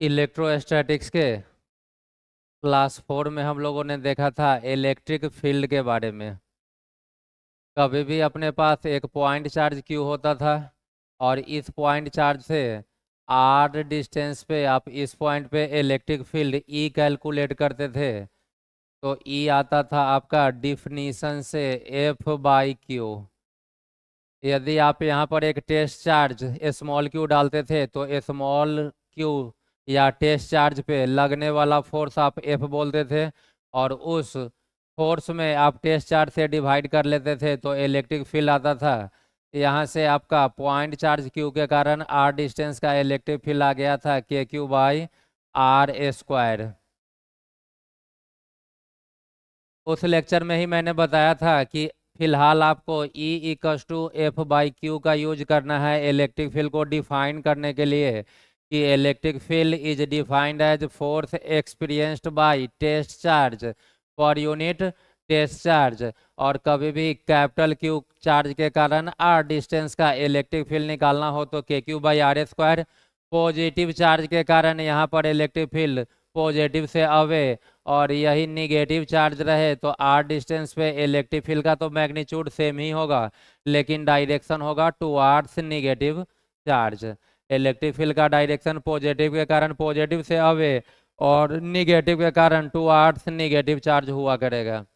Electrostatics के class 4 में हम लोगों ने देखा था इलेक्ट्रिक फील्ड के बारे में। कभी भी अपने पास एक पॉइंट चार्ज क्यू होता था और इस पॉइंट चार्ज से आर डिस्टेंस पे आप इस पॉइंट पे इलेक्ट्रिक फील्ड ई कैलकुलेट करते थे। तो ई आता था आपका डिफिनीशन से F/Q। यदि आप यहाँ पर एक टेस्ट चार्ज स्मॉल क्यू डालते थे तो स्मॉल क्यू या टेस्ट चार्ज पे लगने वाला फोर्स आप F बोलते थे, और उस फोर्स में आप टेस्ट चार्ज से डिवाइड कर लेते थे तो इलेक्ट्रिक फील्ड आता था। यहाँ से आपका पॉइंट चार्ज क्यू के कारण आर डिस्टेंस का इलेक्ट्रिक फील्ड आ गया था KQ/R²। उस लेक्चर में ही मैंने बताया था कि फिलहाल आपको E=F/Q का यूज करना है इलेक्ट्रिक फील्ड को डिफाइन करने के लिए, कि electric field is defined as force experienced by test charge per unit test charge. और कभी भी कैपिटल क्यू चार्ज के कारण आर डिस्टेंस का इलेक्ट्रिक फील्ड निकालना हो तो KQ/R²। पॉजिटिव चार्ज के कारण यहाँ पर इलेक्ट्रिक फील्ड पॉजिटिव से अवे, और यही निगेटिव चार्ज रहे तो आर डिस्टेंस पे इलेक्ट्रिक फील्ड का तो मैग्नीट्यूड सेम ही होगा, लेकिन डायरेक्शन होगा towards negative charge. Electric field का डायरेक्शन पॉजिटिव के कारण पॉजिटिव से अवे और निगेटिव के कारण टुवार्ड्स निगेटिव चार्ज हुआ करेगा।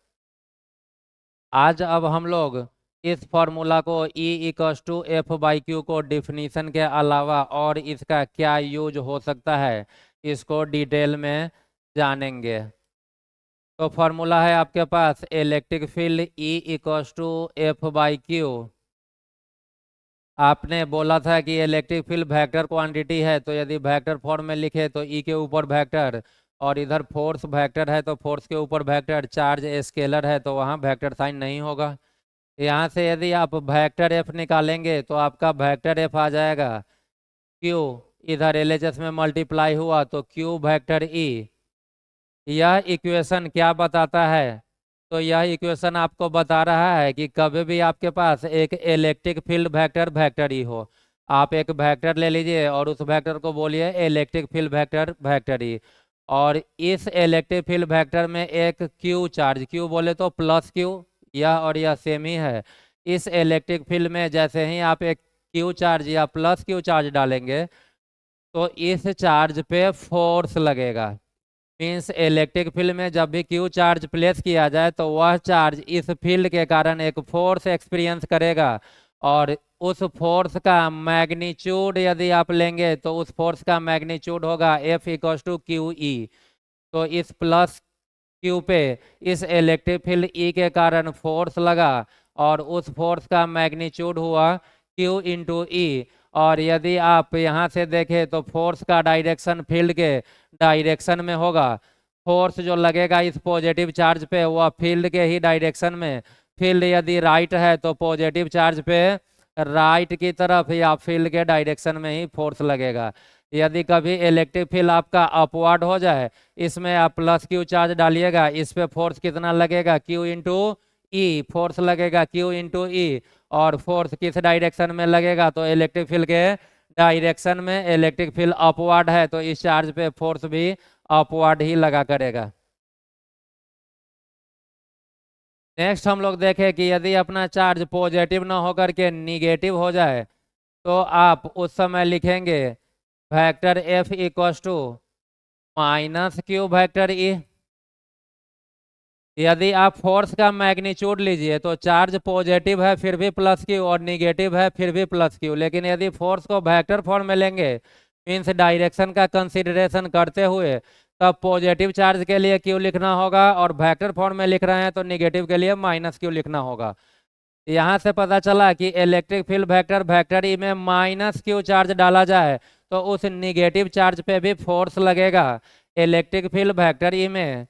आज अब हम लोग इस फॉर्मूला को E=F/Q को डिफिनीशन के अलावा और इसका क्या यूज हो सकता है इसको डिटेल में जानेंगे। तो फॉर्मूला है आपके पास इलेक्ट्रिक फील्ड E=F/Q। आपने बोला था कि इलेक्ट्रिक फील्ड वेक्टर क्वांटिटी है, तो यदि वेक्टर फॉर्म में लिखे तो E के ऊपर वेक्टर, और इधर फोर्स वेक्टर है तो फोर्स के ऊपर वेक्टर, चार्ज स्केलर है तो वहाँ वेक्टर साइन नहीं होगा। यहाँ से यदि आप वेक्टर F निकालेंगे तो आपका वेक्टर F आ जाएगा Q, इधर LHS में मल्टीप्लाई हुआ तो Q वेक्टर E। यह इक्वेशन क्या बताता है? तो यह इक्वेशन आपको बता रहा है कि कभी भी आपके पास एक electric field vector vector E हो, आप एक वेक्टर ले लीजिए और उस वेक्टर को बोलिए electric field vector vector E, और इस इलेक्ट्रिक फील्ड वेक्टर में एक क्यू चार्ज, क्यू बोले तो प्लस क्यू, यह और यह सेम ही है। इस इलेक्ट्रिक फील्ड में जैसे ही आप एक क्यू चार्ज या प्लस क्यू चार्ज डालेंगे तो इस चार्ज पे फोर्स लगेगा। मीन्स इलेक्ट्रिक फील्ड में जब भी क्यू चार्ज प्लेस किया जाए तो वह चार्ज इस फील्ड के कारण एक फोर्स एक्सपीरियंस करेगा, और उस फोर्स का मैग्नीट्यूड यदि आप लेंगे तो उस फोर्स का मैग्नीट्यूड होगा F=QE। तो इस प्लस क्यू पे इस इलेक्ट्रिक फील्ड E के कारण फोर्स लगा और उस फोर्स का मैग्नीट्यूड हुआ Q/E। और यदि आप यहाँ से देखें तो फोर्स का डायरेक्शन फील्ड के डायरेक्शन में होगा। फोर्स जो लगेगा इस पॉजिटिव चार्ज पे वह फील्ड के ही डायरेक्शन में, फील्ड यदि राइट है तो पॉजिटिव चार्ज पे राइट की तरफ या फील्ड के डायरेक्शन में ही फोर्स लगेगा। यदि कभी इलेक्ट्रिक फील्ड आपका अपवर्ड हो जाए, इसमें आप प्लस क्यू चार्ज डालिएगा, इस पे फोर्स कितना लगेगा Q/E, फोर्स लगेगा Q/E, और फोर्स किस डायरेक्शन में लगेगा तो इलेक्ट्रिक फील्ड के डायरेक्शन में। इलेक्ट्रिक फील्ड अपवर्ड है तो इस चार्ज पे फोर्स भी अपवर्ड ही लगा करेगा। नेक्स्ट हम लोग देखें कि यदि अपना चार्ज पॉजिटिव ना होकर के निगेटिव हो जाए तो आप उस समय लिखेंगे वेक्टर F=-Q वेक्टर E। यदि आप फोर्स का मैग्नीट्यूड लीजिए तो चार्ज पॉजिटिव है फिर भी प्लस क्यू, और निगेटिव है फिर भी प्लस क्यू, लेकिन यदि फोर्स को वेक्टर फॉर्म में लेंगे मीन्स डायरेक्शन का कंसीडरेशन करते हुए, तब पॉजिटिव चार्ज के लिए क्यू लिखना होगा, और वेक्टर फॉर्म में लिख रहे हैं तो निगेटिव के लिए -Q लिखना होगा। यहाँ से पता चला कि electric field vector vector E में -Q चार्ज डाला जाए तो उस निगेटिव चार्ज पे भी फोर्स लगेगा। इलेक्ट्रिक फील्ड वेक्टर ई में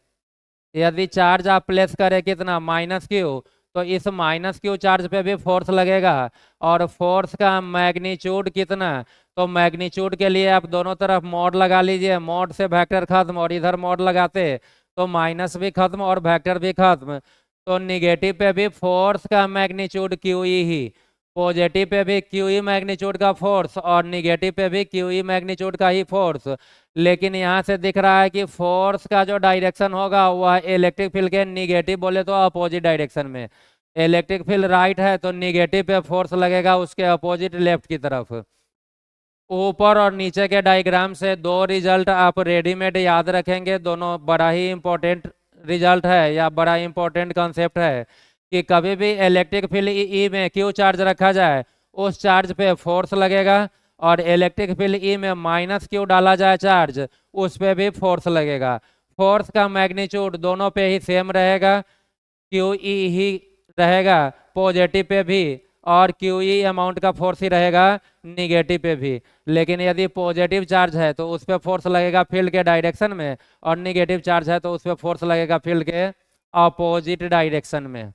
यदि चार्ज आप प्लेस करें कितना -Q, तो इस -Q चार्ज पे भी फोर्स लगेगा, और फोर्स का मैग्नीट्यूड कितना, तो मैग्नीट्यूड के लिए आप दोनों तरफ मॉड लगा लीजिए, मॉड से वेक्टर खत्म, और इधर मॉड लगाते तो माइनस भी खत्म और वेक्टर भी खत्म, तो निगेटिव पे भी फोर्स का मैग्नीट्यूड QE ही। पॉजिटिव पे भी क्यू ई मैग्नीट्यूड का फोर्स और निगेटिव पे भी क्यू ई मैग्नीट्यूड का ही फोर्स। लेकिन यहाँ से दिख रहा है कि फोर्स का जो डायरेक्शन होगा वह इलेक्ट्रिक फील्ड के निगेटिव बोले तो अपोजिट डायरेक्शन में। इलेक्ट्रिक फील्ड राइट है तो निगेटिव पे फोर्स लगेगा उसके अपोजिट लेफ्ट की तरफ। ऊपर और नीचे के डायग्राम से दो रिजल्ट आप रेडीमेड याद रखेंगे, दोनों बड़ा ही इंपॉर्टेंट रिजल्ट है या बड़ा इंपॉर्टेंट कंसेप्ट है कि कभी भी इलेक्ट्रिक फील्ड ई में क्यू चार्ज रखा जाए उस चार्ज पे फोर्स लगेगा, और इलेक्ट्रिक फील्ड ई में माइनस क्यू डाला जाए चार्ज उस पे भी फोर्स लगेगा। फोर्स का मैग्नीट्यूड दोनों पे ही सेम रहेगा, क्यू ई ही रहेगा पॉजिटिव पे भी और क्यू ई अमाउंट का फोर्स ही रहेगा निगेटिव पे भी। लेकिन यदि पॉजिटिव चार्ज है तो उस पर फोर्स लगेगा फील्ड के डायरेक्शन में, और निगेटिव चार्ज है तो उस पर फोर्स लगेगा फील्ड के अपोजिट डायरेक्शन में।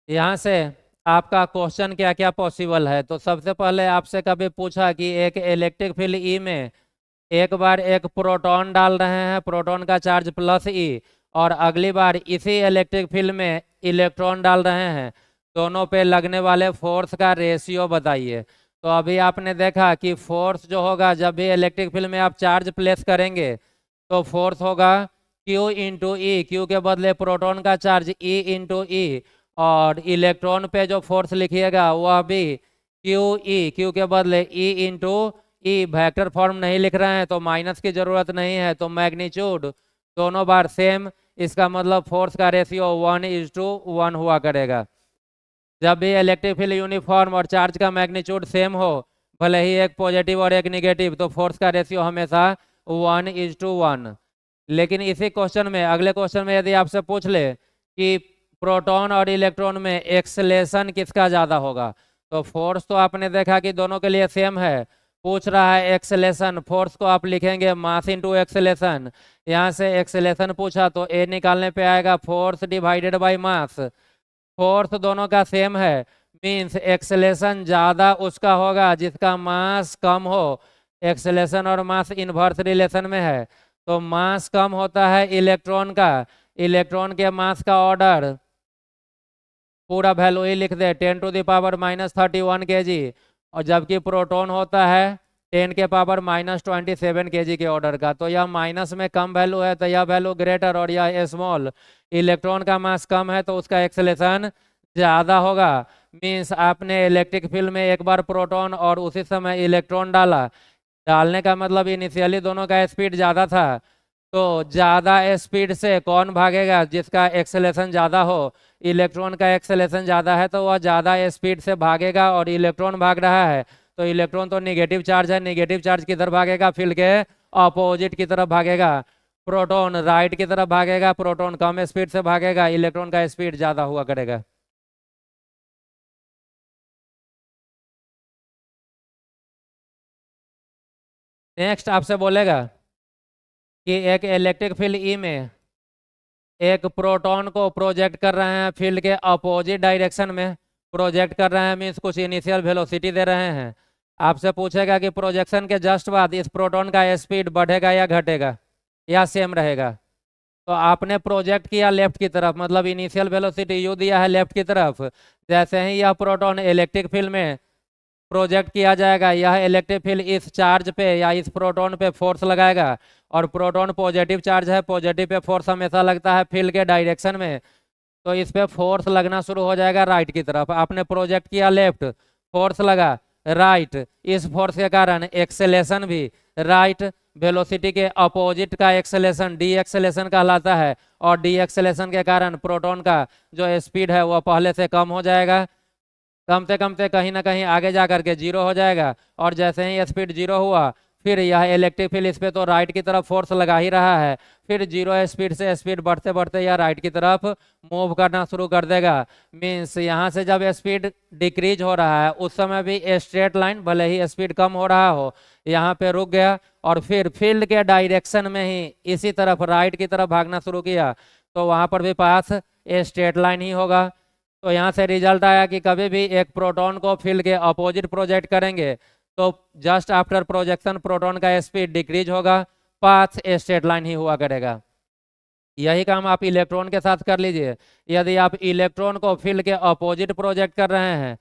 यहाँ से आपका क्वेश्चन क्या क्या पॉसिबल है, तो सबसे पहले आपसे कभी पूछा कि एक इलेक्ट्रिक फील्ड ई में एक बार एक प्रोटॉन डाल रहे हैं, प्रोटॉन का चार्ज प्लस ई, और अगली बार इसी इलेक्ट्रिक फील्ड में इलेक्ट्रॉन डाल रहे हैं, दोनों पे लगने वाले फोर्स का रेशियो बताइए। तो अभी आपने देखा कि फोर्स जो होगा जब भी इलेक्ट्रिक फील्ड में आप चार्ज प्लेस करेंगे तो फोर्स होगा Q इंटू ई, क्यू के बदले प्रोटॉन का चार्ज E इंटू ई, और इलेक्ट्रॉन पे जो फोर्स लिखिएगा वह भी क्यू के बदले E इंटू ई। वेक्टर फॉर्म नहीं लिख रहे हैं तो माइनस की जरूरत नहीं है, तो मैग्नीट्यूड दोनों बार सेम, इसका मतलब फोर्स का रेशियो 1:1 हुआ करेगा। जब भी इलेक्ट्रिक फील्ड यूनिफॉर्म और चार्ज का मैग्नीट्यूड सेम हो, भले ही एक पॉजिटिव और एक निगेटिव, तो फोर्स का रेशियो हमेशा 1:1। लेकिन इसी क्वेश्चन में, अगले क्वेश्चन में यदि आपसे पूछ ले कि प्रोटॉन और इलेक्ट्रॉन में एक्सेलेरेशन किसका ज़्यादा होगा, तो फोर्स तो आपने देखा कि दोनों के लिए सेम है। पूछ रहा है एक्सेलेरेशन, फोर्स को आप लिखेंगे मास इंटू एक्सेलेरेशन। यहाँ से एक्सेलेरेशन पूछा तो ए निकालने पे आएगा force divided by mass. Force दोनों का सेम है, मीन्स एक्सेलेरेशन ज़्यादा उसका होगा जिसका मास कम हो। एक्सेलेरेशन और मास इनवर्स रिलेशन में है, तो मास कम होता है इलेक्ट्रॉन का। इलेक्ट्रॉन के मास का ऑर्डर पूरा वैल्यू ही लिख दे 10⁻³ kg, और जबकि प्रोटॉन होता है 10⁻⁻27 kg के ऑर्डर का। तो यह माइनस में कम वैल्यू है तो यह वैल्यू ग्रेटर और यह स्मॉल। इलेक्ट्रॉन का मास कम है तो उसका एक्सेलेरेशन ज़्यादा होगा। मीन्स आपने इलेक्ट्रिक फील्ड में एक बार प्रोटॉन और उसी समय इलेक्ट्रॉन डाला, डालने का मतलब इनिशियली दोनों का स्पीड ज़्यादा था, तो ज़्यादा स्पीड से कौन भागेगा, जिसका एक्सेलेरेशन ज़्यादा हो। इलेक्ट्रॉन का एक्सेलेरेशन ज़्यादा है तो वह ज़्यादा स्पीड से भागेगा, और इलेक्ट्रॉन भाग रहा है तो इलेक्ट्रॉन तो निगेटिव चार्ज है, निगेटिव चार्ज किधर भागेगा, फील्ड के अपोजिट की तरफ भागेगा। प्रोटॉन राइट की तरफ भागेगा, प्रोटॉन कम स्पीड से भागेगा, इलेक्ट्रॉन का स्पीड ज़्यादा हुआ करेगा। नेक्स्ट आपसे बोलेगा कि एक इलेक्ट्रिक फील्ड ई में एक प्रोटॉन को प्रोजेक्ट कर रहे हैं फील्ड के अपोजिट डायरेक्शन में। प्रोजेक्ट कर रहे हैं मीन्स कुछ इनिशियल वेलोसिटी दे रहे हैं। आपसे पूछेगा कि प्रोजेक्शन के जस्ट बाद इस प्रोटॉन का स्पीड बढ़ेगा या घटेगा या सेम रहेगा। तो आपने प्रोजेक्ट किया लेफ्ट की तरफ, मतलब इनिशियल वेलोसिटी यू दिया है लेफ्ट की तरफ। जैसे ही यह प्रोटॉन इलेक्ट्रिक फील्ड में प्रोजेक्ट किया जाएगा, यह इलेक्ट्रिक फील्ड इस चार्ज पे या इस प्रोटॉन पे फोर्स लगाएगा, और प्रोटॉन पॉजिटिव चार्ज है, पॉजिटिव पे फोर्स हमेशा लगता है फील्ड के डायरेक्शन में, तो इस पे फोर्स लगना शुरू हो जाएगा राइट की तरफ। आपने प्रोजेक्ट किया लेफ्ट, फोर्स लगा राइट, इस फोर्स के कारण एक्सेलेरेशन भी राइट। वेलोसिटी के अपोजिट का एक्सेलेरेशन डी एक्सेलेरेशन कहलाता है, और डी एक्सेलेरेशन के कारण प्रोटॉन का जो स्पीड है वह पहले से कम हो जाएगा, कमते कमते कहीं ना कहीं आगे जा करके जीरो हो जाएगा। और जैसे ही स्पीड जीरो हुआ, फिर यह इलेक्ट्रिक फील्ड इस पे तो राइट की तरफ फोर्स लगा ही रहा है, फिर जीरो स्पीड से स्पीड बढ़ते बढ़ते यह राइट की तरफ मूव करना शुरू कर देगा। मीन्स यहाँ से जब स्पीड डिक्रीज हो रहा है उस समय भी स्ट्रेट लाइन, भले ही स्पीड कम हो रहा हो, यहाँ पे रुक गया, और फिर फील्ड के डायरेक्शन में ही इसी तरफ राइट की तरफ भागना शुरू किया, तो वहाँ पर भी पास स्ट्रेट लाइन ही होगा। तो यहाँ से रिजल्ट आया कि कभी भी एक प्रोटॉन को फील्ड के अपोजिट प्रोजेक्ट करेंगे तो जस्ट आफ्टर प्रोजेक्शन प्रोटॉन का स्पीड डिक्रीज होगा, पाथ स्ट्रेट लाइन ही हुआ करेगा। यही काम आप इलेक्ट्रॉन के साथ कर लीजिए। यदि आप इलेक्ट्रॉन को फील्ड के अपोजिट प्रोजेक्ट कर रहे हैं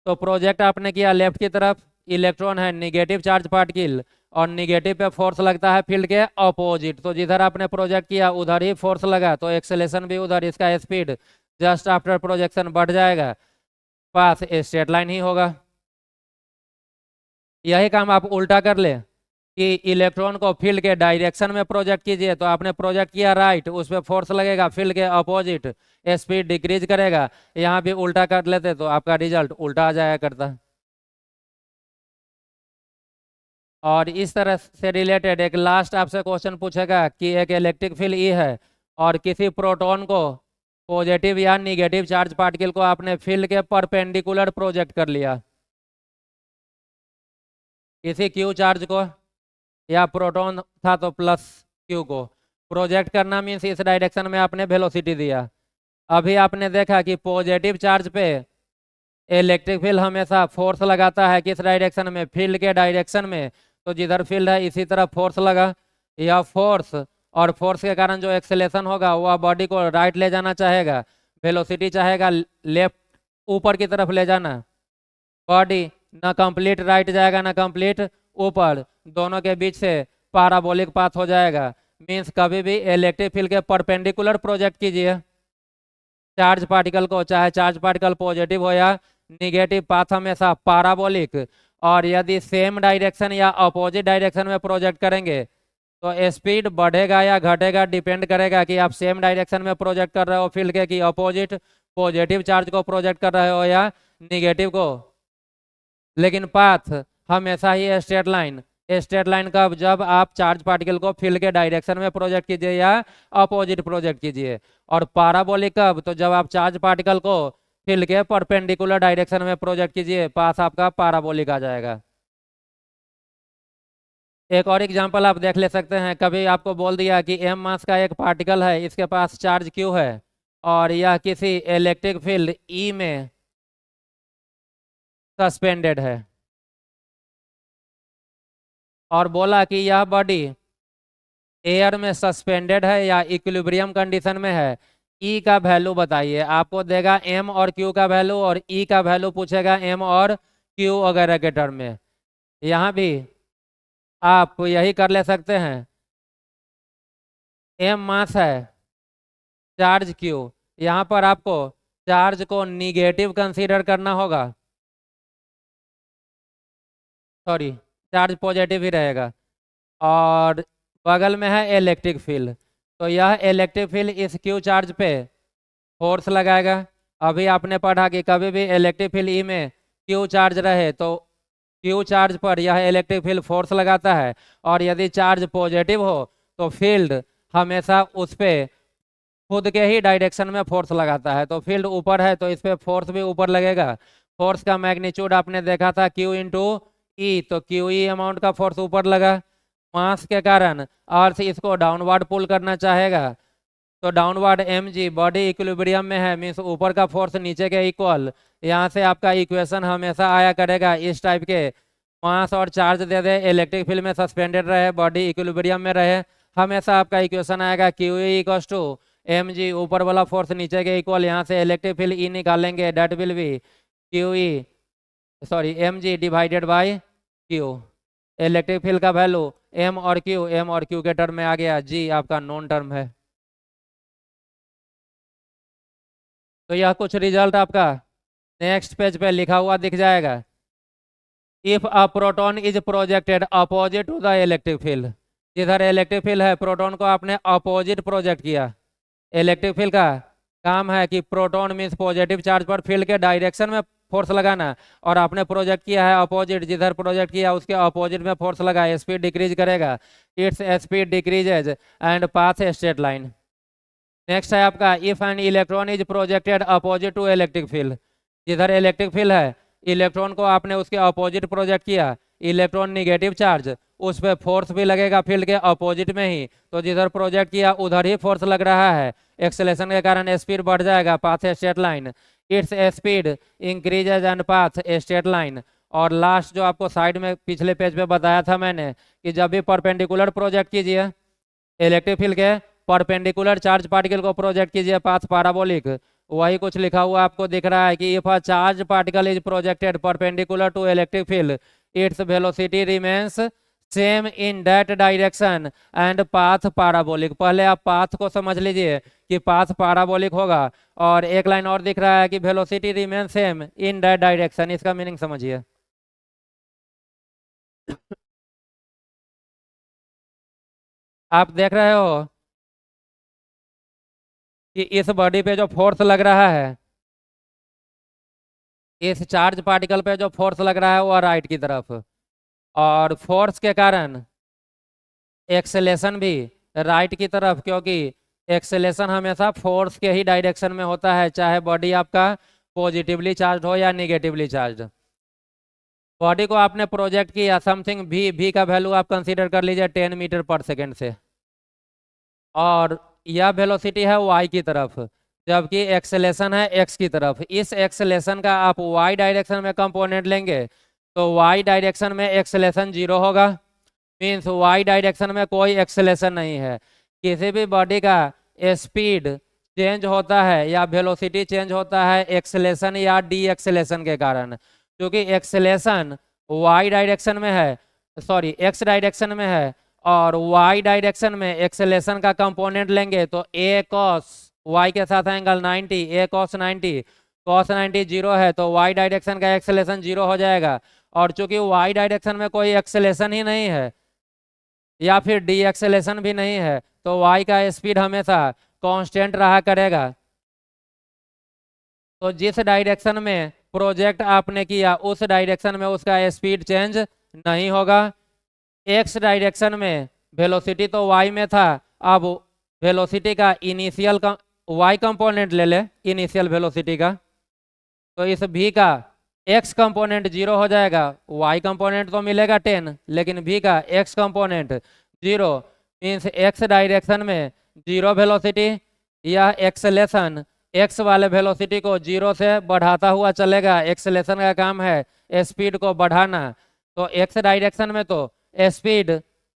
तो प्रोजेक्ट आपने किया लेफ्ट की तरफ, इलेक्ट्रॉन है नेगेटिव चार्ज पार्टिकल और नेगेटिव पे फोर्स लगता है फील्ड के अपोजिट, तो जिधर आपने प्रोजेक्ट किया उधर ही फोर्स लगा तो एक्सेलेरेशन भी उधर, इसका स्पीड जस्ट आफ्टर प्रोजेक्शन बढ़ जाएगा, पाथ स्ट्रेट लाइन ही होगा। यही काम आप उल्टा कर ले कि इलेक्ट्रॉन को फील्ड के डायरेक्शन में प्रोजेक्ट कीजिए, तो आपने प्रोजेक्ट किया राइट, उस पर फोर्स लगेगा फील्ड के अपोजिट, स्पीड डिक्रीज करेगा। यहाँ भी उल्टा कर लेते तो आपका रिजल्ट उल्टा आ जाया करता। और इस तरह से रिलेटेड एक लास्ट आपसे क्वेश्चन पूछेगा कि एक इलेक्ट्रिक फील्ड ई है और किसी प्रोटॉन को पॉजिटिव या निगेटिव चार्ज पार्टिकल को आपने फील्ड के परपेंडिकुलर प्रोजेक्ट कर लिया, किसी क्यू चार्ज को या प्रोटॉन था तो प्लस क्यू को प्रोजेक्ट करना मीन्स इस डायरेक्शन में आपने वेलोसिटी दिया। अभी आपने देखा कि पॉजिटिव चार्ज पे इलेक्ट्रिक फील्ड हमेशा फोर्स लगाता है किस डायरेक्शन में, फील्ड के डायरेक्शन में, तो जिधर फील्ड है इसी तरफ फोर्स लगा, यह फोर्स और फोर्स के कारण जो एक्सेलेरेशन होगा वह बॉडी को राइट ले जाना चाहेगा, वेलोसिटी चाहेगा लेफ्ट ऊपर की तरफ ले जाना, बॉडी ना कंप्लीट राइट जाएगा ना कंप्लीट ऊपर, दोनों के बीच से पैराबोलिक पाथ हो जाएगा। मीन्स कभी भी इलेक्ट्रिक फील्ड के परपेंडिकुलर प्रोजेक्ट कीजिए चार्ज पार्टिकल को, चाहे चार्ज पार्टिकल पॉजिटिव हो या निगेटिव, पाथ हमेशा पैराबोलिक। और यदि सेम डायरेक्शन या अपोजिट डायरेक्शन में प्रोजेक्ट करेंगे तो स्पीड बढ़ेगा या घटेगा डिपेंड करेगा कि आप सेम डायरेक्शन में प्रोजेक्ट कर रहे हो फील्ड के कि अपोजिट पॉजिटिव चार्ज को प्रोजेक्ट कर रहे हो या निगेटिव को। लेकिन पाथ हमेशा ही स्ट्रेट लाइन कब, जब आप चार्ज पार्टिकल को फील्ड के डायरेक्शन में प्रोजेक्ट कीजिए या अपोजिट प्रोजेक्ट कीजिए। और पैराबोलिक कब, तो जब आप चार्ज पार्टिकल को फील्ड के परपेंडिकुलर डायरेक्शन में प्रोजेक्ट कीजिए, पाथ आपका पैराबोलिक आ जाएगा। एक और एग्जांपल आप देख ले सकते हैं, कभी आपको बोल दिया कि m मास का एक पार्टिकल है, इसके पास चार्ज q है और यह किसी इलेक्ट्रिक फील्ड E में सस्पेंडेड है, और बोला कि यह बॉडी एयर में सस्पेंडेड है या इक्विलिब्रियम कंडीशन में है, E का वैल्यू बताइए। आपको देगा m और q का वैल्यू और E का वैल्यू पूछेगा m और q वगैरह के टर्म में। यहाँ भी आप यही कर ले सकते हैं, m मास है, चार्ज q, यहाँ पर आपको चार्ज को निगेटिव कंसीडर करना होगा, सॉरी चार्ज पॉजिटिव ही रहेगा, और बगल में है इलेक्ट्रिक फील्ड, तो यह इलेक्ट्रिक फील्ड इस क्यू चार्ज पे फोर्स लगाएगा। अभी आपने पढ़ा कि कभी भी इलेक्ट्रिक फील्ड ई में क्यू चार्ज रहे तो क्यू चार्ज पर यह इलेक्ट्रिक फील्ड फोर्स लगाता है, और यदि चार्ज पॉजिटिव हो तो फील्ड हमेशा उस पर खुद के ही डायरेक्शन में फोर्स लगाता है। तो फील्ड ऊपर है तो इस पर फोर्स भी ऊपर लगेगा। फोर्स का मैग्नीट्यूड आपने देखा था Q इंटू ई, तो क्यू ई अमाउंट का फोर्स ऊपर लगा, मास के कारण अर्थ इसको डाउनवर्ड पुल करना चाहेगा, तो डाउनवर्ड mg, बॉडी इक्विलिब्रियम में है मीन्स ऊपर का फोर्स नीचे के इक्वल। यहाँ से आपका इक्वेशन हमेशा आया करेगा इस टाइप के, मास और चार्ज दे दे, इलेक्ट्रिक फील्ड में सस्पेंडेड रहे, बॉडी इक्विलिब्रियम में रहे, हमेशा आपका इक्वेशन आएगा Q E equals to mg, ऊपर वाला फोर्स नीचे के इक्वल। यहाँ से इलेक्ट्रिक फील्ड ई निकालेंगे, that will be Q E sorry mg divided by Q. Electric field का वैल्यू m और q के टर्म में आ गया, g आपका नॉन टर्म है। तो यह कुछ रिजल्ट आपका नेक्स्ट पेज पे लिखा हुआ दिख जाएगा। If a proton is projected opposite to the electric field, जिधर इलेक्ट्रिक फील्ड है प्रोटॉन को आपने अपोजिट प्रोजेक्ट किया। इलेक्ट्रिक फील्ड का काम है कि प्रोटॉन मीन्स पॉजिटिव चार्ज पर फील्ड के डायरेक्शन में फोर्स लगाना, और आपने प्रोजेक्ट किया है अपोजिट, जिधर प्रोजेक्ट किया उसके अपोजिट में फोर्स लगा, स्पीड डिक्रीज करेगा, its speed decreases and path straight line. Next है आपका if an electron is projected opposite to electric field, जिधर इलेक्ट्रिक फील्ड है इलेक्ट्रॉन को आपने उसके अपोजिट प्रोजेक्ट किया, इलेक्ट्रॉन निगेटिव चार्ज, उस पर फोर्स भी लगेगा फील्ड के अपोजिट में ही, तो जिधर प्रोजेक्ट किया उधर ही फोर्स लग रहा है, एक्सेलेरेशन के कारण स्पीड बढ़ जाएगा, path straight line, its speed increases and path straight line. और लास्ट जो आपको साइड में पिछले पेज पे बताया था मैंने कि जब भी परपेंडिकुलर प्रोजेक्ट कीजिए इलेक्ट्रिक फील्ड के परपेंडिकुलर चार्ज पार्टिकल को प्रोजेक्ट कीजिए पाथ पैराबोलिक, वही कुछ लिखा हुआ आपको दिख रहा है कि if a charge particle is projected perpendicular to electric field its velocity remains same in that direction and path parabolic. पहले आप पाथ को समझ लीजिए कि पाथ पैराबोलिक होगा, और एक लाइन और दिख रहा है कि velocity remain same in that direction, इसका मीनिंग समझिए। आप देख रहे हो कि इस बॉडी पे जो फोर्स लग रहा है, इस चार्ज पार्टिकल पे जो फोर्स लग रहा है वो राइट की तरफ, और फोर्स के कारण एक्सेलेशन भी राइट की तरफ, क्योंकि एक्सेलेशन हमेशा फोर्स के ही डायरेक्शन में होता है, चाहे बॉडी आपका पॉजिटिवली चार्ज हो या निगेटिवली चार्ज। बॉडी को आपने प्रोजेक्ट किया समथिंग भी का वैल्यू आप कंसीडर कर लीजिए 10 मीटर पर सेकेंड से, और यह वेलोसिटी है वाई की तरफ, जबकि एक्सेलेशन है एक्स की तरफ। इस एक्सेलेशन का आप वाई डायरेक्शन में कंपोनेंट लेंगे तो वाई डायरेक्शन में एक्सेलेशन 0 होगा, मीन्स वाई डायरेक्शन में कोई एक्सेलेशन नहीं है। किसी भी बॉडी का स्पीड चेंज होता है या वेलोसिटी चेंज होता है एक्सेलेशन या डी एक्सेलेशन के कारण, क्योंकि एक्सेलेशन वाई डायरेक्शन में है, सॉरी एक्स डायरेक्शन में है, और वाई डायरेक्शन में एक्सेलेशन का कंपोनेंट लेंगे तो ए कॉस वाई के साथ एंगल 90, ए कॉस 90, कॉस 90 0 है तो वाई डायरेक्शन का एक्सेलेशन 0 हो जाएगा। और चूंकि वाई डायरेक्शन में कोई एक्सेलेशन ही नहीं है या फिर डी एक्सेलेशन भी नहीं है तो वाई का स्पीड हमेशा कांस्टेंट रहा करेगा। तो जिस डायरेक्शन में प्रोजेक्ट आपने किया उस डायरेक्शन में उसका स्पीड चेंज नहीं होगा। एक्स डायरेक्शन में वेलोसिटी तो वाई में था, अब वेलोसिटी का इनिशियल वाई कंपोनेंट ले ले इनिशियल वेलोसिटी का, तो इस v का x कंपोनेंट 0 हो जाएगा, y कंपोनेंट तो मिलेगा 10 लेकिन v का x component 0, means x direction में 0 वेलोसिटी, यह एक्सेलेशन x वाले वेलोसिटी को 0 से बढ़ाता हुआ चलेगा। एक्सेलेशन का काम है स्पीड को बढ़ाना, तो x डायरेक्शन में तो स्पीड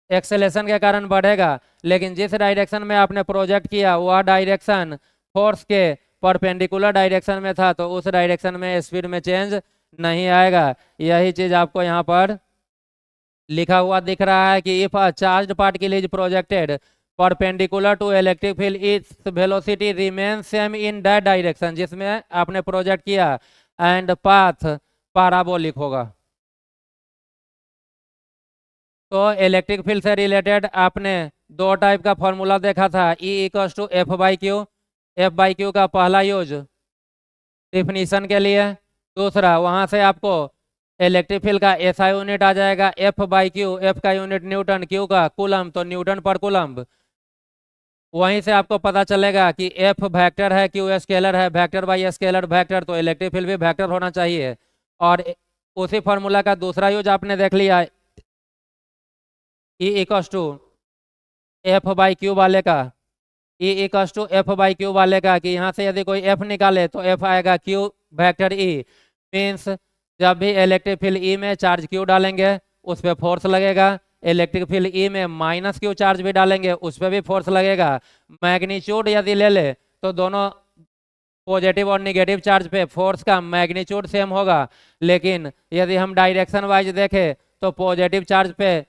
एक्सेलेशन के कारण बढ़ेगा, लेकिन जिस डायरेक्शन में आपने प्रोजेक्ट किया वह डायरेक्शन फोर्स के परपेंडिकुलर डायरेक्शन में था, तो उस डायरेक्शन में स्पीड में चेंज नहीं आएगा। यही चीज आपको यहाँ पर लिखा हुआ दिख रहा है कि if a charge particle is projected perpendicular to electric field its velocity remain same in that direction, जिसमें आपने प्रोजेक्ट किया, एंड पाथ पैराबोलिक होगा। तो इलेक्ट्रिक फील्ड से रिलेटेड आपने दो टाइप का फॉर्मूला देखा था, E equals to F by Q. F by Q का पहला यूज डिफिनीशन के लिए, दूसरा वहां से आपको इलेक्ट्रिक फील्ड का एसआई यूनिट आ जाएगा एफ बाई क्यू, एफ का यूनिट न्यूटन, क्यू का कूलम, तो न्यूटन पर कूलम। वहीं से आपको पता चलेगा कि एफ वेक्टर है, क्यू स्केलर है, वेक्टर बाई स्केलर वेक्टर, तो इलेक्ट्रिक फील्ड भी वेक्टर होना चाहिए। और उसी फॉर्मूला का दूसरा यूज आपने देख लिया E equals to F by Q वाले का, E equals to F by Q वाले का, कि यहाँ से यदि कोई एफ निकाले तो एफ आएगा क्यू वेक्टर ई, मीन्स जब भी इलेक्ट्रिक फील्ड ई में चार्ज क्यू डालेंगे उस पर फोर्स लगेगा, इलेक्ट्रिक फील्ड ई में माइनस क्यू चार्ज भी डालेंगे उस पर भी फोर्स लगेगा। मैग्नीट्यूड यदि ले ले तो दोनों पॉजिटिव और निगेटिव चार्ज पे फोर्स का मैग्नीट्यूड सेम होगा, लेकिन यदि हम डायरेक्शन वाइज देखें तो पॉजिटिव चार्ज पे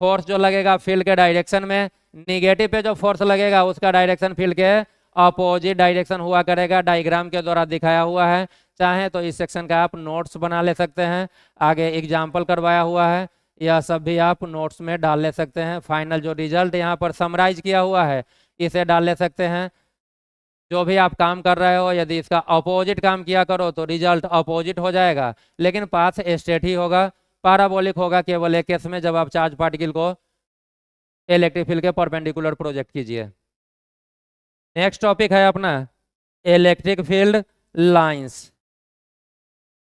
फोर्स जो लगेगा फील्ड के डायरेक्शन में, निगेटिव पे जो फोर्स लगेगा उसका डायरेक्शन फील्ड के अपोजिट डायरेक्शन हुआ करेगा। डायग्राम के द्वारा दिखाया हुआ है, चाहे तो इस सेक्शन का आप नोट्स बना ले सकते हैं, आगे एग्जाम्पल करवाया हुआ है, यह सब भी आप नोट्स में डाल ले सकते हैं। फाइनल जो रिजल्ट यहाँ पर समराइज किया हुआ है इसे डाल ले सकते हैं। जो भी आप काम कर रहे हो यदि इसका अपोजिट काम किया करो तो रिजल्ट अपोजिट हो जाएगा, लेकिन पाथ स्ट्रेट ही होगा, पैराबोलिक होगा केवल एक केस में, जब आप चार्ज पार्टिकल को इलेक्ट्रिक फील्ड के परपेंडिकुलर प्रोजेक्ट कीजिए। नेक्स्ट टॉपिक है अपना इलेक्ट्रिक फील्ड लाइंस।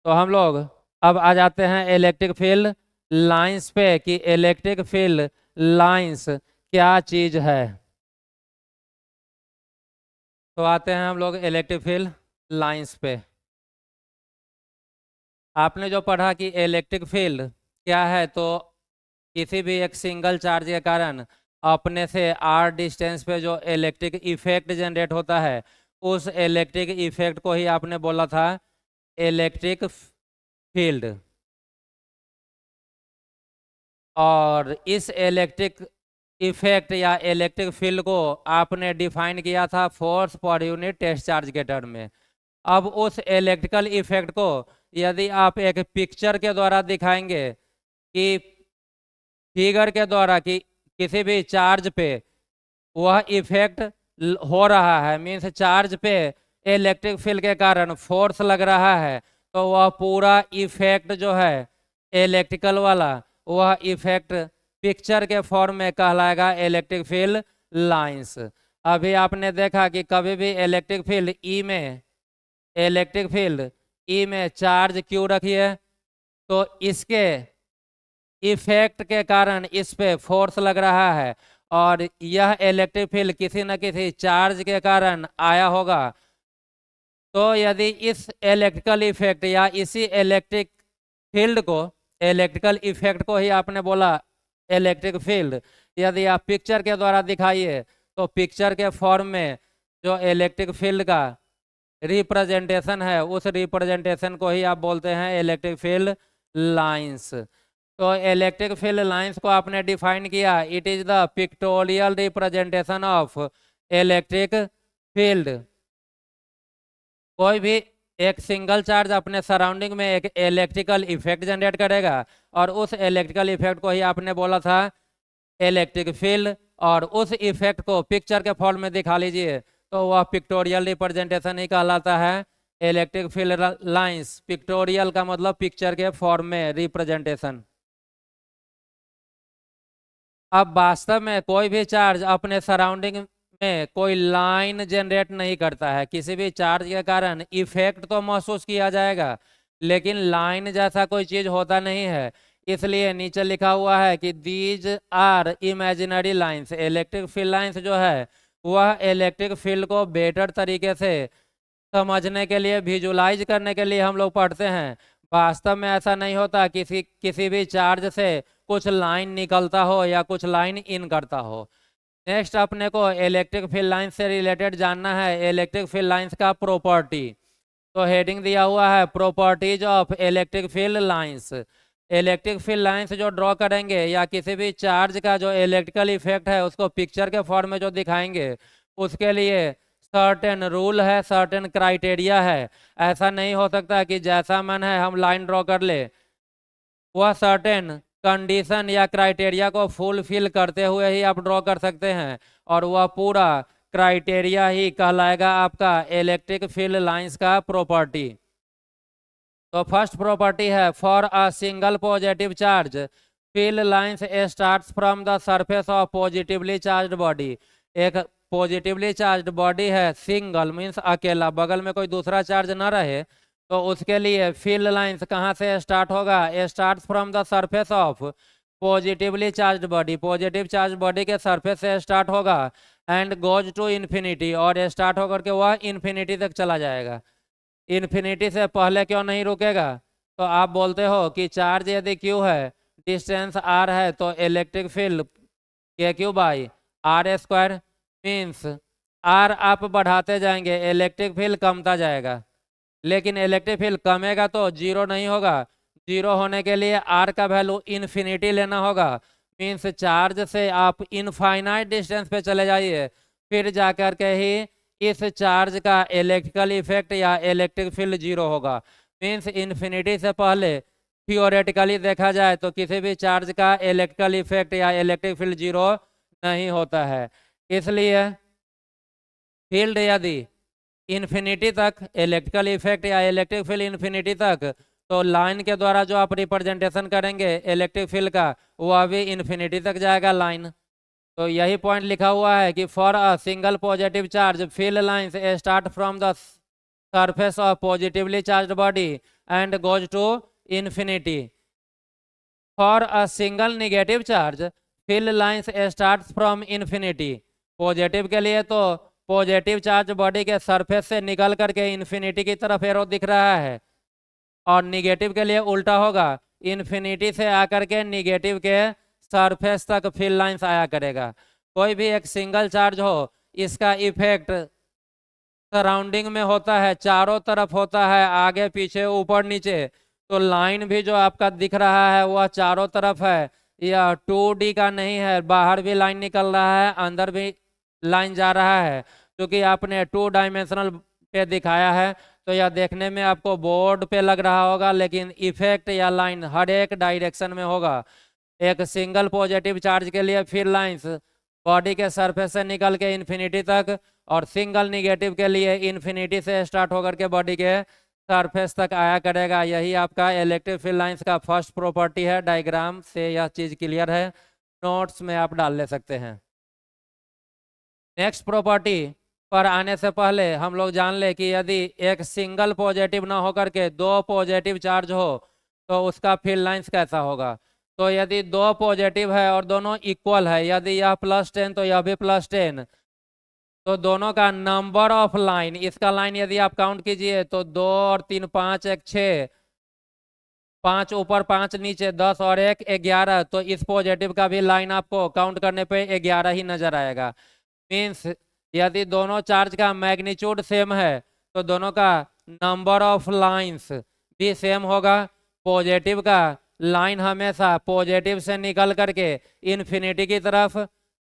तो हम लोग अब आ जाते हैं इलेक्ट्रिक फील्ड लाइंस पे कि इलेक्ट्रिक फील्ड लाइंस क्या चीज है। तो आते हैं हम लोग इलेक्ट्रिक फील्ड लाइंस पे। आपने जो पढ़ा कि इलेक्ट्रिक फील्ड क्या है, तो किसी भी एक सिंगल चार्ज के कारण अपने से r डिस्टेंस पे जो इलेक्ट्रिक इफेक्ट जनरेट होता है, उस इलेक्ट्रिक इफेक्ट को ही आपने बोला था इलेक्ट्रिक फील्ड। और इस इलेक्ट्रिक इफेक्ट या इलेक्ट्रिक फील्ड को आपने डिफाइन किया था force per unit test charge के टर्म में। अब उस इलेक्ट्रिकल इफेक्ट को यदि आप एक पिक्चर के द्वारा दिखाएंगे कि फिगर के द्वारा कि किसी भी चार्ज पे वह इफेक्ट हो रहा है, मीन्स चार्ज पे इलेक्ट्रिक फील्ड के कारण फोर्स लग रहा है, तो वह पूरा इफेक्ट जो है इलेक्ट्रिकल वाला, वह इफेक्ट पिक्चर के फॉर्म में कहलाएगा इलेक्ट्रिक फील्ड लाइंस। अभी आपने देखा कि कभी भी इलेक्ट्रिक फील्ड ई में चार्ज क्यों रखिए, तो इसके इफेक्ट के कारण इस पे फोर्स लग रहा है, और यह इलेक्ट्रिक फील्ड किसी न किसी चार्ज के कारण आया होगा। तो यदि इस इलेक्ट्रिकल इफेक्ट या इसी इलेक्ट्रिक फील्ड को, इलेक्ट्रिकल इफेक्ट को ही आपने बोला इलेक्ट्रिक फील्ड, यदि आप पिक्चर के द्वारा दिखाइए, तो पिक्चर के फॉर्म में जो इलेक्ट्रिक फील्ड का रिप्रेजेंटेशन है, उस रिप्रेजेंटेशन को ही आप बोलते हैं इलेक्ट्रिक फील्ड लाइंस। तो इलेक्ट्रिक फील्ड लाइंस को आपने डिफाइन किया, it is the pictorial representation of electric field. कोई भी एक सिंगल चार्ज अपने सराउंडिंग में एक इलेक्ट्रिकल इफेक्ट जनरेट करेगा, और उस इलेक्ट्रिकल इफेक्ट को ही आपने बोला था इलेक्ट्रिक फील्ड, और उस इफेक्ट को पिक्चर के फॉर्म में दिखा लीजिए तो वह पिक्टोरियल रिप्रेजेंटेशन ही कहलाता है इलेक्ट्रिक फील्ड लाइंस। पिक्टोरियल का मतलब पिक्चर के फॉर्म में रिप्रेजेंटेशन। अब वास्तव में कोई भी चार्ज अपने सराउंडिंग में कोई लाइन जनरेट नहीं करता है। किसी भी चार्ज के कारण इफेक्ट तो महसूस किया जाएगा, लेकिन लाइन जैसा कोई चीज होता नहीं है। इसलिए नीचे लिखा हुआ है कि these are imaginary lines. Electric field lines जो है वह इलेक्ट्रिक फील्ड को बेटर तरीके से समझने के लिए, विजुलाइज करने के लिए हम लोग पढ़ते हैं। वास्तव में ऐसा नहीं होता, किसी भी चार्ज से कुछ लाइन निकलता हो या कुछ लाइन इन करता हो। नेक्स्ट अपने को इलेक्ट्रिक फील्ड लाइन से रिलेटेड जानना है इलेक्ट्रिक फील्ड लाइंस का प्रॉपर्टी। तो हेडिंग दिया हुआ है properties of electric field lines. Electric field lines जो ड्रॉ करेंगे या किसी भी चार्ज का जो इलेक्ट्रिकल इफेक्ट है उसको पिक्चर के फॉर्म में जो दिखाएंगे, उसके लिए सर्टेन रूल है, सर्टेन क्राइटेरिया है। ऐसा नहीं हो सकता कि जैसा मन है हम लाइन ड्रॉ कर ले। वह सर्टेन कंडीशन या क्राइटेरिया को फुलफिल करते हुए ही आप ड्रॉ कर सकते हैं, और वह पूरा क्राइटेरिया ही कहलाएगा आपका इलेक्ट्रिक फील्ड लाइंस का प्रॉपर्टी। तो फर्स्ट प्रॉपर्टी है, for a single positive charge field lines starts from the surface of positively charged body. एक पॉजिटिवली चार्ज्ड बॉडी है, सिंगल मीन्स अकेला, बगल में कोई दूसरा चार्ज ना रहे, तो उसके लिए फील्ड लाइंस कहाँ से स्टार्ट होगा? Start from the surface of positively charged body. Positive charge body के सरफेस से स्टार्ट होगा एंड गोज टू इन्फिनिटी, और स्टार्ट होकर के वह इन्फिनिटी तक चला जाएगा। इन्फिनिटी से पहले क्यों नहीं रुकेगा? तो आप बोलते हो कि चार्ज यदि क्यू है, डिस्टेंस आर है, तो इलेक्ट्रिक फील्ड के Q by R square, means R आप बढ़ाते जाएंगे इलेक्ट्रिक फील्ड कमता जाएगा, लेकिन इलेक्ट्रिक फील्ड कमेगा तो जीरो नहीं होगा। जीरो होने के लिए आर का वैल्यू इन्फिनिटी लेना होगा, मीन्स चार्ज से आप इनफाइनाइट डिस्टेंस पे चले जाइए, फिर जाकर के ही इस चार्ज का इलेक्ट्रिकल इफेक्ट या इलेक्ट्रिक फील्ड जीरो होगा। मीन्स इन्फिनिटी से पहले थियोरेटिकली देखा जाए तो किसी भी चार्ज का इलेक्ट्रिकल इफेक्ट या इलेक्ट्रिक फील्ड जीरो नहीं होता है। इसलिए फील्ड यदि इन्फिनिटी तक, इलेक्ट्रिकल इफेक्ट या इलेक्ट्रिक फील्ड इन्फिनिटी तक, तो लाइन के द्वारा जो आप रिप्रेजेंटेशन करेंगे इलेक्ट्रिक फील्ड का, वह भी इन्फिनिटी तक जाएगा लाइन। तो यही पॉइंट लिखा हुआ है कि for a single positive charge field lines start from the surface of positively charged body and goes to infinity. For a single negative charge field lines start from infinity. Positive के लिए तो positive charge body के surface से निकल करके infinity की तरफ arrow दिख रहा है, और निगेटिव के लिए उल्टा होगा, इन्फिनिटी से आकर के निगेटिव के सरफेस तक फील्ड लाइंस आया करेगा। कोई भी एक सिंगल चार्ज हो, इसका इफेक्ट सराउंडिंग में होता है, चारों तरफ होता है, आगे पीछे ऊपर नीचे। तो लाइन भी जो आपका दिख रहा है वह चारों तरफ है, यह 2D का नहीं है, बाहर भी लाइन निकल रहा है, अंदर भी लाइन जा रहा है। क्योंकि आपने 2 डायमेंशनल पे दिखाया है तो यह देखने में आपको बोर्ड पे लग रहा होगा, लेकिन इफेक्ट या लाइन हर एक डायरेक्शन में होगा। एक सिंगल पॉजिटिव चार्ज के लिए फील्ड लाइंस बॉडी के सरफेस से निकल के इन्फिनिटी तक, और सिंगल निगेटिव के लिए इन्फिनिटी से स्टार्ट होकर के बॉडी के सरफेस तक आया करेगा। यही आपका इलेक्ट्रिक फील्ड लाइंस का फर्स्ट प्रॉपर्टी है। डायग्राम से यह चीज क्लियर है, नोट्स में आप डाल ले सकते हैं। नेक्स्ट प्रॉपर्टी पर आने से पहले हम लोग जान ले कि यदि एक सिंगल पॉजिटिव ना होकर के 2 पॉजिटिव चार्ज हो तो उसका फील्ड लाइंस कैसा होगा। तो यदि 2 पॉजिटिव है और दोनों इक्वल है, यदि यह +10 तो यह भी +10, तो दोनों का नंबर ऑफ लाइन, इसका लाइन यदि आप काउंट कीजिए तो 2 और 3 5 1 6, 5 ऊपर 5 नीचे 10 और 1 11, तो इस पॉजिटिव का भी लाइन आपको काउंट करने पे 11 ही नजर आएगा। मीन्स यदि दोनों चार्ज का मैग्नीट्यूड सेम है तो दोनों का नंबर ऑफ लाइंस भी सेम होगा। पॉजिटिव का लाइन हमेशा पॉजिटिव से निकल करके इन्फिनिटी की तरफ,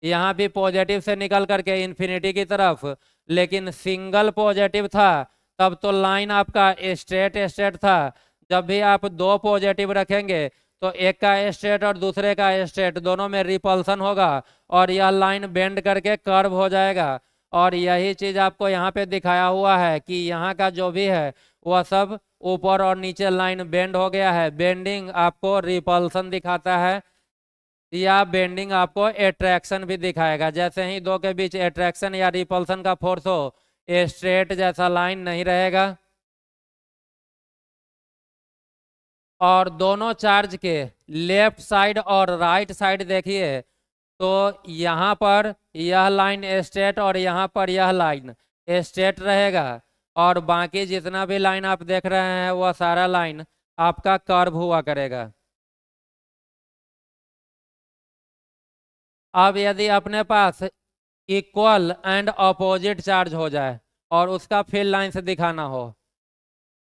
यहाँ भी पॉजिटिव से निकल करके इन्फिनिटी की तरफ, लेकिन सिंगल पॉजिटिव था तब तो लाइन आपका स्ट्रेट स्ट्रेट था। जब भी आप 2 पॉजिटिव रखेंगे तो एक का स्ट्रेट और दूसरे का स्ट्रेट, दोनों में रिपल्सन होगा और यह लाइन बेंड करके कर्व हो जाएगा। और यही चीज आपको यहाँ पे दिखाया हुआ है कि यहाँ का जो भी है वह सब ऊपर और नीचे लाइन बेंड हो गया है। बेंडिंग आपको रिपल्सन दिखाता है या बेंडिंग आपको एट्रैक्शन भी दिखाएगा। जैसे ही 2 के बीच एट्रैक्शन या रिपल्सन का फोर्स हो, स्ट्रेट जैसा लाइन नहीं रहेगा। और दोनों चार्ज के लेफ्ट साइड और राइट साइड देखिए तो यहाँ पर यह लाइन स्ट्रेट और यहाँ पर यह लाइन स्ट्रेट रहेगा, और बाकी जितना भी लाइन आप देख रहे हैं वह सारा लाइन आपका कर्व हुआ करेगा। अब यदि अपने पास इक्वल एंड अपोजिट चार्ज हो जाए और उसका फील्ड लाइन से दिखाना हो,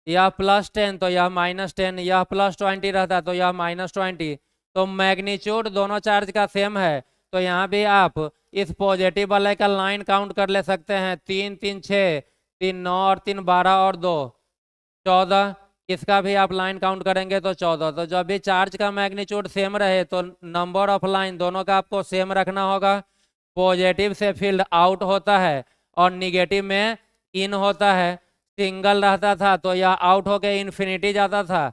यह +10 तो यह -10, यह +20 रहता तो यह -20, तो मैग्नीट्यूड दोनों चार्ज का सेम है। तो यहाँ भी आप इस पॉजिटिव वाले का लाइन काउंट कर ले सकते हैं, 3 3 6, 3 9 और 3 12 और 2 14, इसका भी आप लाइन काउंट करेंगे तो 14। तो जब भी चार्ज का मैग्नीट्यूड सेम रहे तो नंबर ऑफ लाइन दोनों का आपको सेम रखना होगा। पॉजिटिव से फील्ड आउट होता है और निगेटिव में इन होता है। सिंगल रहता था तो यह आउट होके इन्फिनिटी जाता था,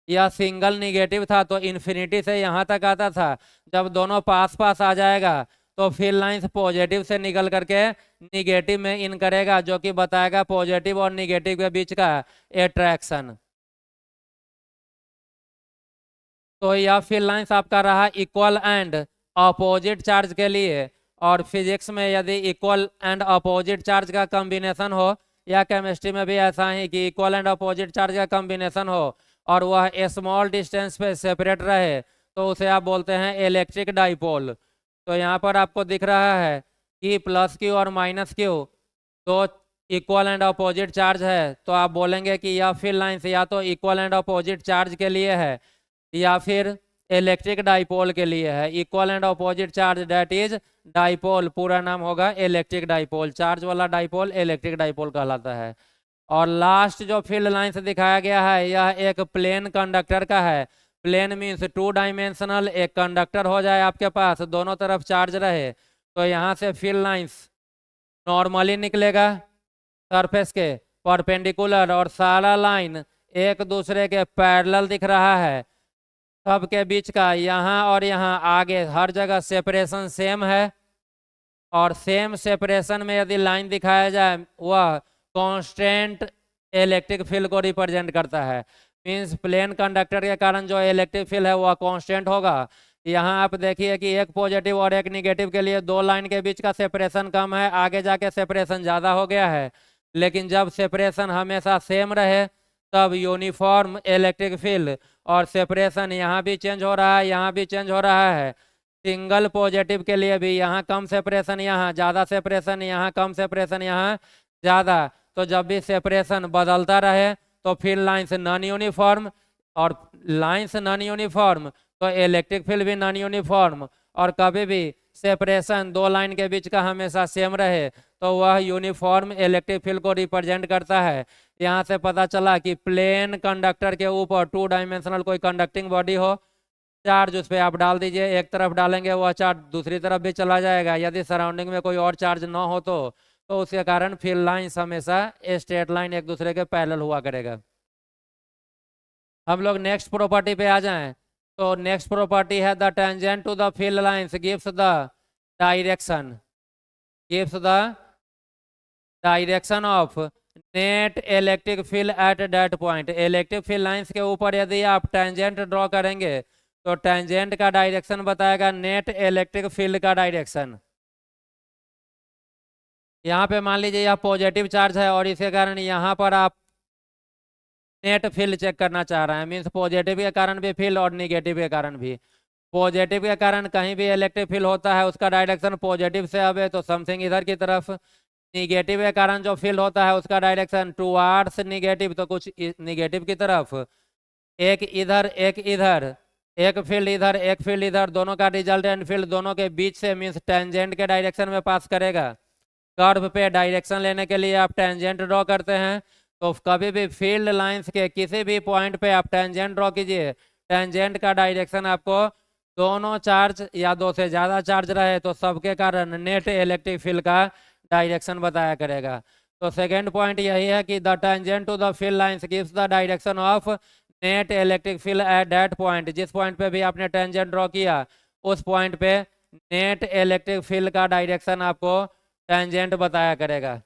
यह सिंगल निगेटिव था तो इन्फिनिटी से यहाँ तक आता था। जब दोनों पास पास आ जाएगा तो फील्ड लाइंस पॉजिटिव से निकल करके निगेटिव में इन करेगा, जो कि बताएगा पॉजिटिव और निगेटिव के बीच का एट्रैक्शन। तो यह फील्ड लाइंस आपका रहा इक्वल एंड अपोजिट चार्ज के लिए। और फिजिक्स में यदि इक्वल एंड अपोजिट चार्ज का कॉम्बिनेशन हो, या केमिस्ट्री में भी ऐसा ही कि इक्वल एंड अपोजिट चार्ज का कॉम्बिनेशन हो और वह स्मॉल डिस्टेंस पे सेपरेट रहे, तो उसे आप बोलते हैं इलेक्ट्रिक डाइपोल। तो यहाँ पर आपको दिख रहा है कि +Q और -Q तो इक्वल एंड अपोजिट चार्ज है, तो आप बोलेंगे कि यह फील्ड लाइंस या तो इक्वल एंड अपोजिट चार्ज के लिए है या फिर इलेक्ट्रिक डाइपोल के लिए है। Equal and opposite charge that is dipole, पूरा नाम होगा इलेक्ट्रिक डाइपोल। चार्ज वाला डाइपोल इलेक्ट्रिक डाइपोल कहलाता है। और लास्ट जो फील्ड लाइंस दिखाया गया है यह एक प्लेन कंडक्टर का है। Plane means 2 dimensional. एक कंडक्टर हो जाए आपके पास, दोनों तरफ चार्ज रहे, तो यहाँ से फील्ड लाइंस नॉर्मली निकलेगा सरफेस के परपेंडिकुलर, और सारा लाइन एक दूसरे के पैरेलल दिख रहा है। सबके बीच का यहाँ और यहाँ आगे हर जगह सेपरेशन सेम है, और सेम सेपरेशन में यदि लाइन दिखाया जाए वह कांस्टेंट इलेक्ट्रिक फील्ड को रिप्रेजेंट करता है। मींस प्लेन कंडक्टर के कारण जो इलेक्ट्रिक फील्ड है वह कांस्टेंट होगा। यहाँ आप देखिए कि एक पॉजिटिव और एक निगेटिव के लिए 2 लाइन के बीच का सेपरेशन कम है, आगे जाके सेपरेशन ज़्यादा हो गया है। लेकिन जब सेपरेशन हमेशा सेम रहे तब यूनिफॉर्म इलेक्ट्रिक फील्ड और सेपरेशन यहाँ भी चेंज हो रहा है, यहाँ भी चेंज हो रहा है। सिंगल पॉजिटिव के लिए भी यहाँ कम सेपरेशन, यहाँ ज़्यादा सेपरेशन, यहाँ कम सेपरेशन, यहाँ ज़्यादा। तो जब भी सेपरेशन बदलता रहे तो फिर लाइंस नॉन यूनिफॉर्म, और लाइंस नॉन यूनिफॉर्म तो इलेक्ट्रिक फील्ड भी नॉन यूनिफॉर्म। और कभी भी सेपरेशन दो लाइन के बीच का हमेशा सेम रहे तो वह यूनिफॉर्म इलेक्ट्रिक फील्ड को रिप्रेजेंट करता है। यहाँ से पता चला कि प्लेन कंडक्टर के ऊपर 2 डायमेंशनल कोई कंडक्टिंग बॉडी हो, चार्ज उस पर आप डाल दीजिए, एक तरफ डालेंगे वह चार्ज दूसरी तरफ भी चला जाएगा। यदि सराउंडिंग में कोई और चार्ज ना हो तो उसके कारण फील्ड लाइंस हमेशा स्ट्रेट लाइन एक दूसरे के पैरेलल हुआ करेगा। हम लोग नेक्स्ट प्रॉपर्टी पे आ जाएं तो नेक्स्ट प्रॉपर्टी है the tangent to the field lines gives the direction, gives the direction of net electric field at that point. Electric field lines के ऊपर यदि आप टेंजेंट ड्रॉ करेंगे तो टेंजेंट का डायरेक्शन बताएगा नेट इलेक्ट्रिक फील्ड का डायरेक्शन। यहाँ पे मान लीजिए यह पॉजिटिव चार्ज है और इसके कारण यहाँ पर आप नेट फील्ड चेक करना चाह रहे हैं, मीन्स पॉजिटिव के कारण भी फील्ड और निगेटिव के कारण भी। पॉजिटिव के कारण कहीं भी इलेक्ट्रिक फील्ड होता है उसका डायरेक्शन पॉजिटिव से अब है तो समथिंग इधर की तरफ। निगेटिव के कारण जो फील्ड होता है उसका डायरेक्शन टुवार्ड्स निगेटिव तो कुछ निगेटिव की तरफ। एक इधर एक इधर, एक फील्ड इधर एक फील्ड इधर, दोनों का रिजल्टेंट फील्ड दोनों के बीच से मीन्स टेंजेंट के डायरेक्शन में पास करेगा। कर्व पे डायरेक्शन लेने के लिए आप टेंजेंट ड्रॉ करते हैं तो कभी भी फील्ड लाइंस के किसी भी पॉइंट पे आप टेंजेंट ड्रॉ कीजिए, टेंजेंट का डायरेक्शन आपको दोनों चार्ज या दो से ज़्यादा चार्ज रहे तो सबके कारण नेट इलेक्ट्रिक फील्ड का डायरेक्शन बताया करेगा। तो सेकेंड पॉइंट यही है कि the tangent to the field lines gives the direction of net electric field at that point. जिस पॉइंट पे भी आपने टेंजेंट ड्रॉ किया उस पॉइंट पे नेट इलेक्ट्रिक फील्ड का डायरेक्शन आपको टेंजेंट बताया करेगा।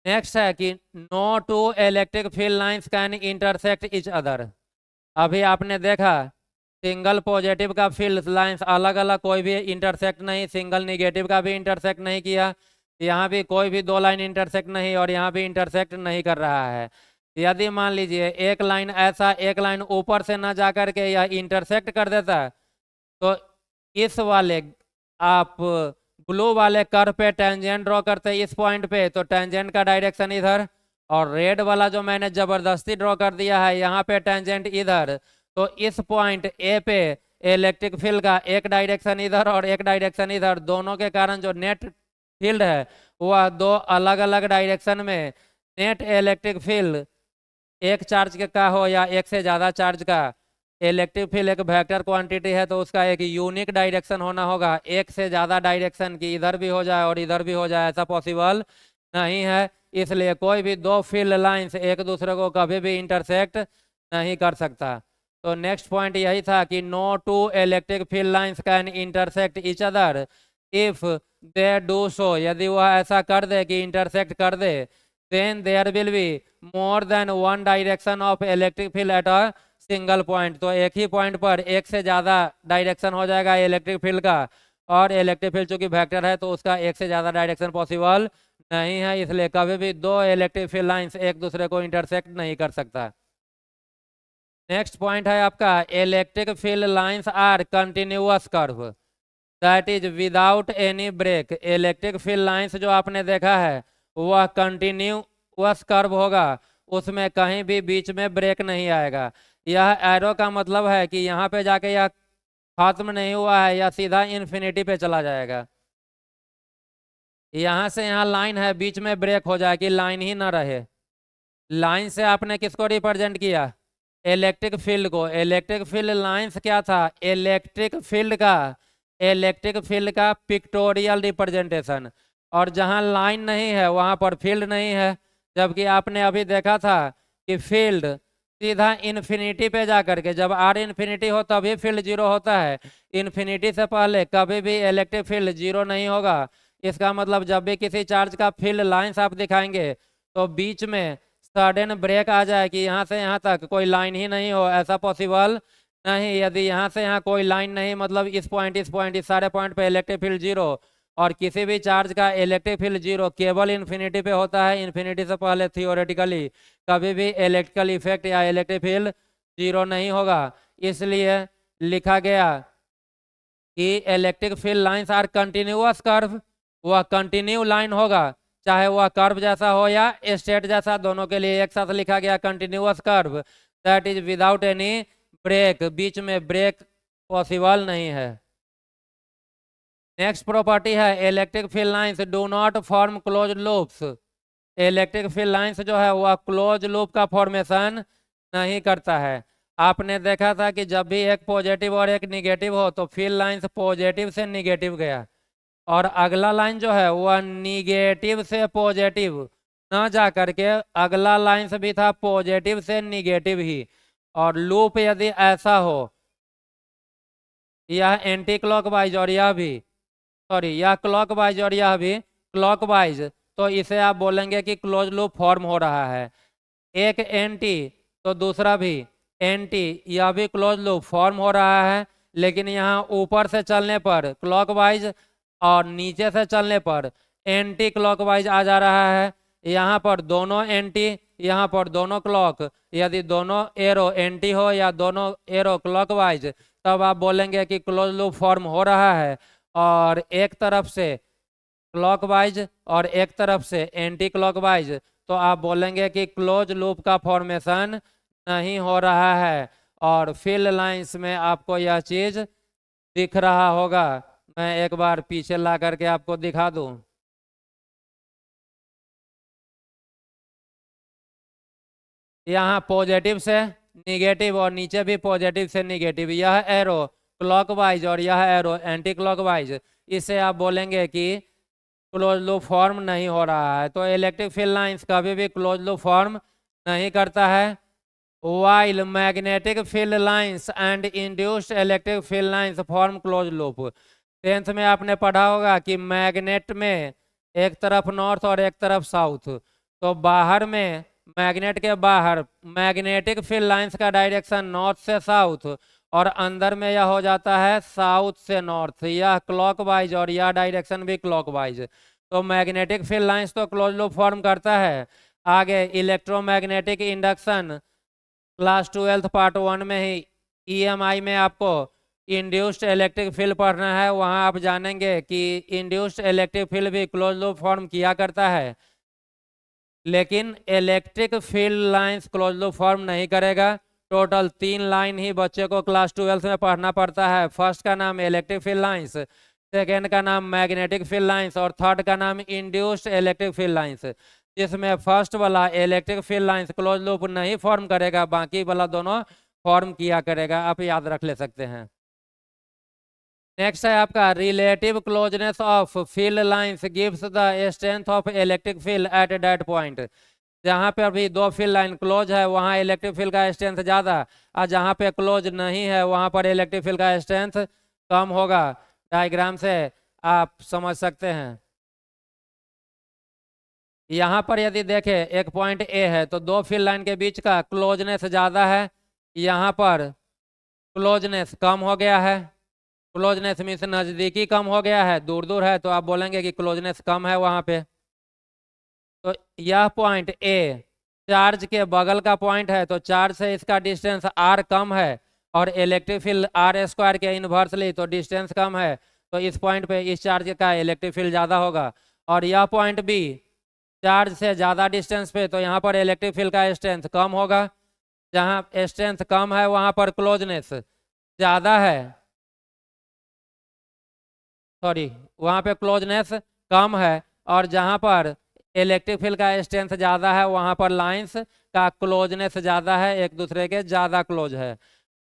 नेक्स्ट है कि no two electric field lines can intersect each other. अभी आपने देखा सिंगल पॉजिटिव का फील्ड लाइंस अलग अलग कोई भी इंटरसेक्ट नहीं, सिंगल निगेटिव का भी इंटरसेक्ट नहीं किया, यहाँ भी कोई भी दो लाइन इंटरसेक्ट नहीं और यहाँ भी इंटरसेक्ट नहीं कर रहा है। यदि मान लीजिए एक लाइन ऐसा एक लाइन ऊपर से ना जा करके यह इंटरसेक्ट कर देता तो इस वाले आप ब्लू वाले कर्व पे टेंजेंट ड्रॉ करते हैं इस पॉइंट पे तो टेंजेंट का डायरेक्शन इधर, और रेड वाला जो मैंने जबरदस्ती ड्रॉ कर दिया है यहाँ पे टेंजेंट इधर, तो इस पॉइंट ए पे इलेक्ट्रिक फील्ड का एक डायरेक्शन इधर और एक डायरेक्शन इधर, दोनों के कारण जो नेट फील्ड है वह दो अलग अलग डायरेक्शन में नेट इलेक्ट्रिक फील्ड एक चार्ज का हो या एक से ज़्यादा चार्ज का, इलेक्ट्रिक फील्ड एक वेक्टर क्वांटिटी है तो उसका एक यूनिक डायरेक्शन होना होगा। एक से ज़्यादा डायरेक्शन की इधर भी हो जाए और इधर भी हो जाए ऐसा पॉसिबल नहीं है, इसलिए कोई भी दो फील्ड लाइंस एक दूसरे को कभी भी इंटरसेक्ट नहीं कर सकता। तो नेक्स्ट पॉइंट यही था कि no two electric field lines can intersect each other if they do so. यदि वह ऐसा कर दे कि इंटरसेक्ट कर दे then there will be more than one direction of electric field at a single point. तो एक ही पॉइंट पर एक से ज़्यादा डायरेक्शन हो जाएगा इलेक्ट्रिक फील्ड का, और इलेक्ट्रिक फील्ड चूंकि वेक्टर है तो उसका एक से ज़्यादा डायरेक्शन पॉसिबल नहीं है, इसलिए कभी भी दो इलेक्ट्रिक फील्ड लाइंस एक दूसरे को इंटरसेक्ट नहीं कर सकता। नेक्स्ट पॉइंट है आपका electric field lines are continuous curve that is without any break. Electric field lines जो आपने देखा है वह कंटिन्यूअस कर्व होगा, उसमें कहीं भी बीच में ब्रेक नहीं आएगा। यह एरो का मतलब है कि यहाँ पे जाके यह खत्म नहीं हुआ है, यह सीधा इन्फिनिटी पे चला जाएगा। यहाँ से यहाँ लाइन है, बीच में ब्रेक हो जाए कि लाइन ही ना रहे। लाइन से आपने किसको रिप्रेजेंट किया? इलेक्ट्रिक फील्ड को। इलेक्ट्रिक फील्ड लाइंस क्या था? इलेक्ट्रिक फील्ड का पिक्टोरियल रिप्रेजेंटेशन। और जहाँ लाइन नहीं है वहाँ पर फील्ड नहीं है, जबकि आपने अभी देखा था कि फील्ड सीधा इन्फिनिटी पे जा करके, जब आर इन्फिनिटी हो तभी फील्ड जीरो होता है, इन्फिनिटी से पहले कभी भी इलेक्ट्रिक फील्ड जीरो नहीं होगा। इसका मतलब जब भी किसी चार्ज का फील्ड लाइंस आप दिखाएंगे तो बीच में सडन ब्रेक आ जाए कि यहाँ से यहाँ तक कोई लाइन ही नहीं हो, ऐसा पॉसिबल नहीं। यदि यहाँ से यहाँ कोई लाइन नहीं, मतलब इस पॉइंट इस सारे पॉइंट पे इलेक्ट्रिक फील्ड जीरो, और किसी भी चार्ज का इलेक्ट्रिक फील्ड जीरो केवल इन्फिनिटी पे होता है। इन्फिनिटी से पहले थियोरेटिकली कभी भी इलेक्ट्रिकल इफेक्ट या इलेक्ट्रिक फील्ड जीरो नहीं होगा। इसलिए लिखा गया कि electric field lines are continuous curve, वह कंटिन्यू लाइन होगा, चाहे वह कर्व जैसा हो या स्ट्रेट जैसा, दोनों के लिए एक साथ लिखा गया continuous curve that is without any break, बीच में ब्रेक पॉसिबल नहीं है। नेक्स्ट प्रॉपर्टी है electric field lines do not form close loops. Electric field lines जो है वह क्लोज लूप का फॉर्मेशन नहीं करता है। आपने देखा था कि जब भी एक पॉजिटिव और एक निगेटिव हो तो फील्ड लाइंस पॉजिटिव से निगेटिव गया, और अगला लाइन जो है वह निगेटिव से पॉजिटिव न जा करके अगला लाइन भी था पॉजिटिव से निगेटिव ही। और लूप यदि ऐसा हो, यह एंटी क्लॉकवाइज और यह भी यह क्लॉकवाइज और यह भी क्लॉकवाइज, तो इसे आप बोलेंगे कि क्लोज लूप फॉर्म हो रहा है। एक एंटी तो दूसरा भी एंटी, यह भी क्लोज लूप फॉर्म हो रहा है, लेकिन यहाँ ऊपर से चलने पर क्लॉकवाइज और नीचे से चलने पर एंटी क्लॉकवाइज आ जा रहा है। यहाँ पर दोनों एंटी, यहाँ पर दोनों क्लॉक, यदि दोनों एरो एंटी हो या दोनों एरो क्लॉकवाइज, तब आप बोलेंगे कि क्लोज लूप फॉर्म हो रहा है। और एक तरफ से क्लॉकवाइज और एक तरफ से एंटी क्लॉकवाइज, तो आप बोलेंगे कि क्लोज लूप का फॉर्मेशन नहीं हो रहा है। और फील्ड लाइंस में आपको यह चीज दिख रहा होगा। मैं एक बार पीछे ला करके आपको दिखा दूं। यहाँ पॉजिटिव से निगेटिव और नीचे भी पॉजिटिव से निगेटिव, यह एरो क्लॉकवाइज और यह एरो एंटी क्लॉकवाइज, इससे आप बोलेंगे कि क्लोज लूप फॉर्म नहीं हो रहा है। तो इलेक्ट्रिक फील्ड लाइंस कभी भी क्लोज लूप फॉर्म नहीं करता है। While magnetic field lines and induced electric field lines form close loop. 10th में आपने पढ़ा होगा कि मैग्नेट में एक तरफ नॉर्थ और एक तरफ साउथ, तो बाहर में मैग्नेट के बाहर मैग्नेटिक फील्ड लाइंस का डायरेक्शन नॉर्थ से साउथ, और अंदर में यह हो जाता है साउथ से नॉर्थ, यह क्लॉकवाइज और यह डायरेक्शन भी क्लॉकवाइज। तो मैग्नेटिक फील्ड लाइंस तो क्लोज लूप फॉर्म करता है। आगे electromagnetic induction class 12th part 1 में ही EMI में आपको इंड्यूस्ड इलेक्ट्रिक फील्ड पढ़ना है। वहां आप जानेंगे कि इंड्यूस्ड इलेक्ट्रिक फील्ड भी क्लोज लूप फॉर्म किया करता है, लेकिन electric field lines close loop form नहीं करेगा। टोटल 3 लाइन ही बच्चे को क्लास 12 में पढ़ना पड़ता है। फर्स्ट का नाम इलेक्ट्रिक फील्ड लाइंस, सेकेंड का नाम मैग्नेटिक फील्ड लाइंस और थर्ड का नाम इंड्यूस्ड इलेक्ट्रिक फील्ड लाइंस, जिसमें फर्स्ट वाला electric field lines close loop नहीं फॉर्म करेगा, बाकी वाला दोनों फॉर्म किया करेगा। आप याद रख ले सकते हैं। नेक्स्ट है आपका relative closeness of field lines gives the strength of electric field at that point. जहाँ पे अभी दो फील्ड लाइन क्लोज है वहाँ इलेक्ट्रिक फील्ड का स्ट्रेंथ ज़्यादा, और जहाँ पे क्लोज नहीं है वहाँ पर इलेक्ट्रिक फील्ड का स्ट्रेंथ कम होगा। डायग्राम से आप समझ सकते हैं। यहाँ पर यदि देखें एक पॉइंट ए है तो दो फील्ड लाइन के बीच का क्लोजनेस ज़्यादा है, यहाँ पर क्लोजनेस कम हो गया है। क्लोजनेस मीन्स नज़दीकी कम हो गया है, दूर दूर है तो आप बोलेंगे कि क्लोजनेस कम है वहाँ पे। तो यह पॉइंट ए चार्ज के बगल का पॉइंट है, तो चार्ज से इसका डिस्टेंस r कम है और इलेक्ट्रिक फील्ड r² के इन्वर्सली, तो डिस्टेंस कम है, तो इस पॉइंट पे इस चार्ज का इलेक्ट्रिक फील्ड ज़्यादा होगा। और यह पॉइंट बी चार्ज से ज़्यादा डिस्टेंस पे, तो यहाँ पर इलेक्ट्रिक फील्ड का स्ट्रेंथ कम होगा। जहाँ स्ट्रेंथ कम है वहाँ पर क्लोजनेस ज़्यादा है, वहाँ पे क्लोजनेस कम है, और जहाँ पर इलेक्ट्रिक फील्ड का स्ट्रेंथ ज़्यादा है वहाँ पर लाइंस का क्लोजनेस ज़्यादा है, एक दूसरे के ज़्यादा क्लोज है।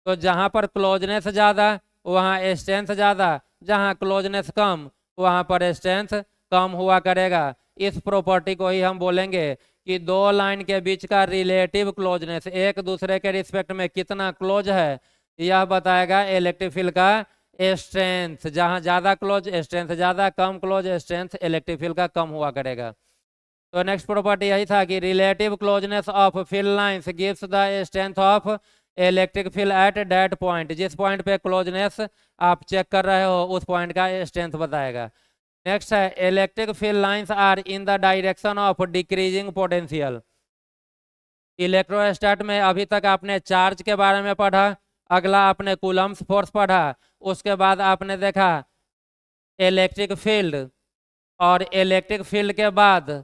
तो जहाँ पर क्लोजनेस ज़्यादा वहाँ स्ट्रेंथ ज़्यादा, जहाँ क्लोजनेस कम वहाँ पर स्ट्रेंथ कम हुआ करेगा। इस प्रॉपर्टी को ही हम बोलेंगे कि दो लाइन के बीच का रिलेटिव क्लोजनेस एक दूसरे के रिस्पेक्ट में कितना क्लोज है, यह बताएगा इलेक्ट्रिक फील्ड का स्ट्रेंथ। जहाँ ज़्यादा क्लोज स्ट्रेंथ ज़्यादा, come close strength electric field का कम हुआ करेगा। तो नेक्स्ट प्रॉपर्टी यही था कि relative closeness of field lines gives the strength of electric field at that point. जिस पॉइंट पे क्लोजनेस आप चेक कर रहे हो उस पॉइंट का स्ट्रेंथ बताएगा। नेक्स्ट है electric field lines are in the direction of decreasing potential. इलेक्ट्रोस्टैट में अभी तक आपने चार्ज के बारे में पढ़ा, अगला आपने कूलम्स फोर्स पढ़ा, उसके बाद आपने देखा इलेक्ट्रिक फील्ड, और इलेक्ट्रिक फील्ड के बाद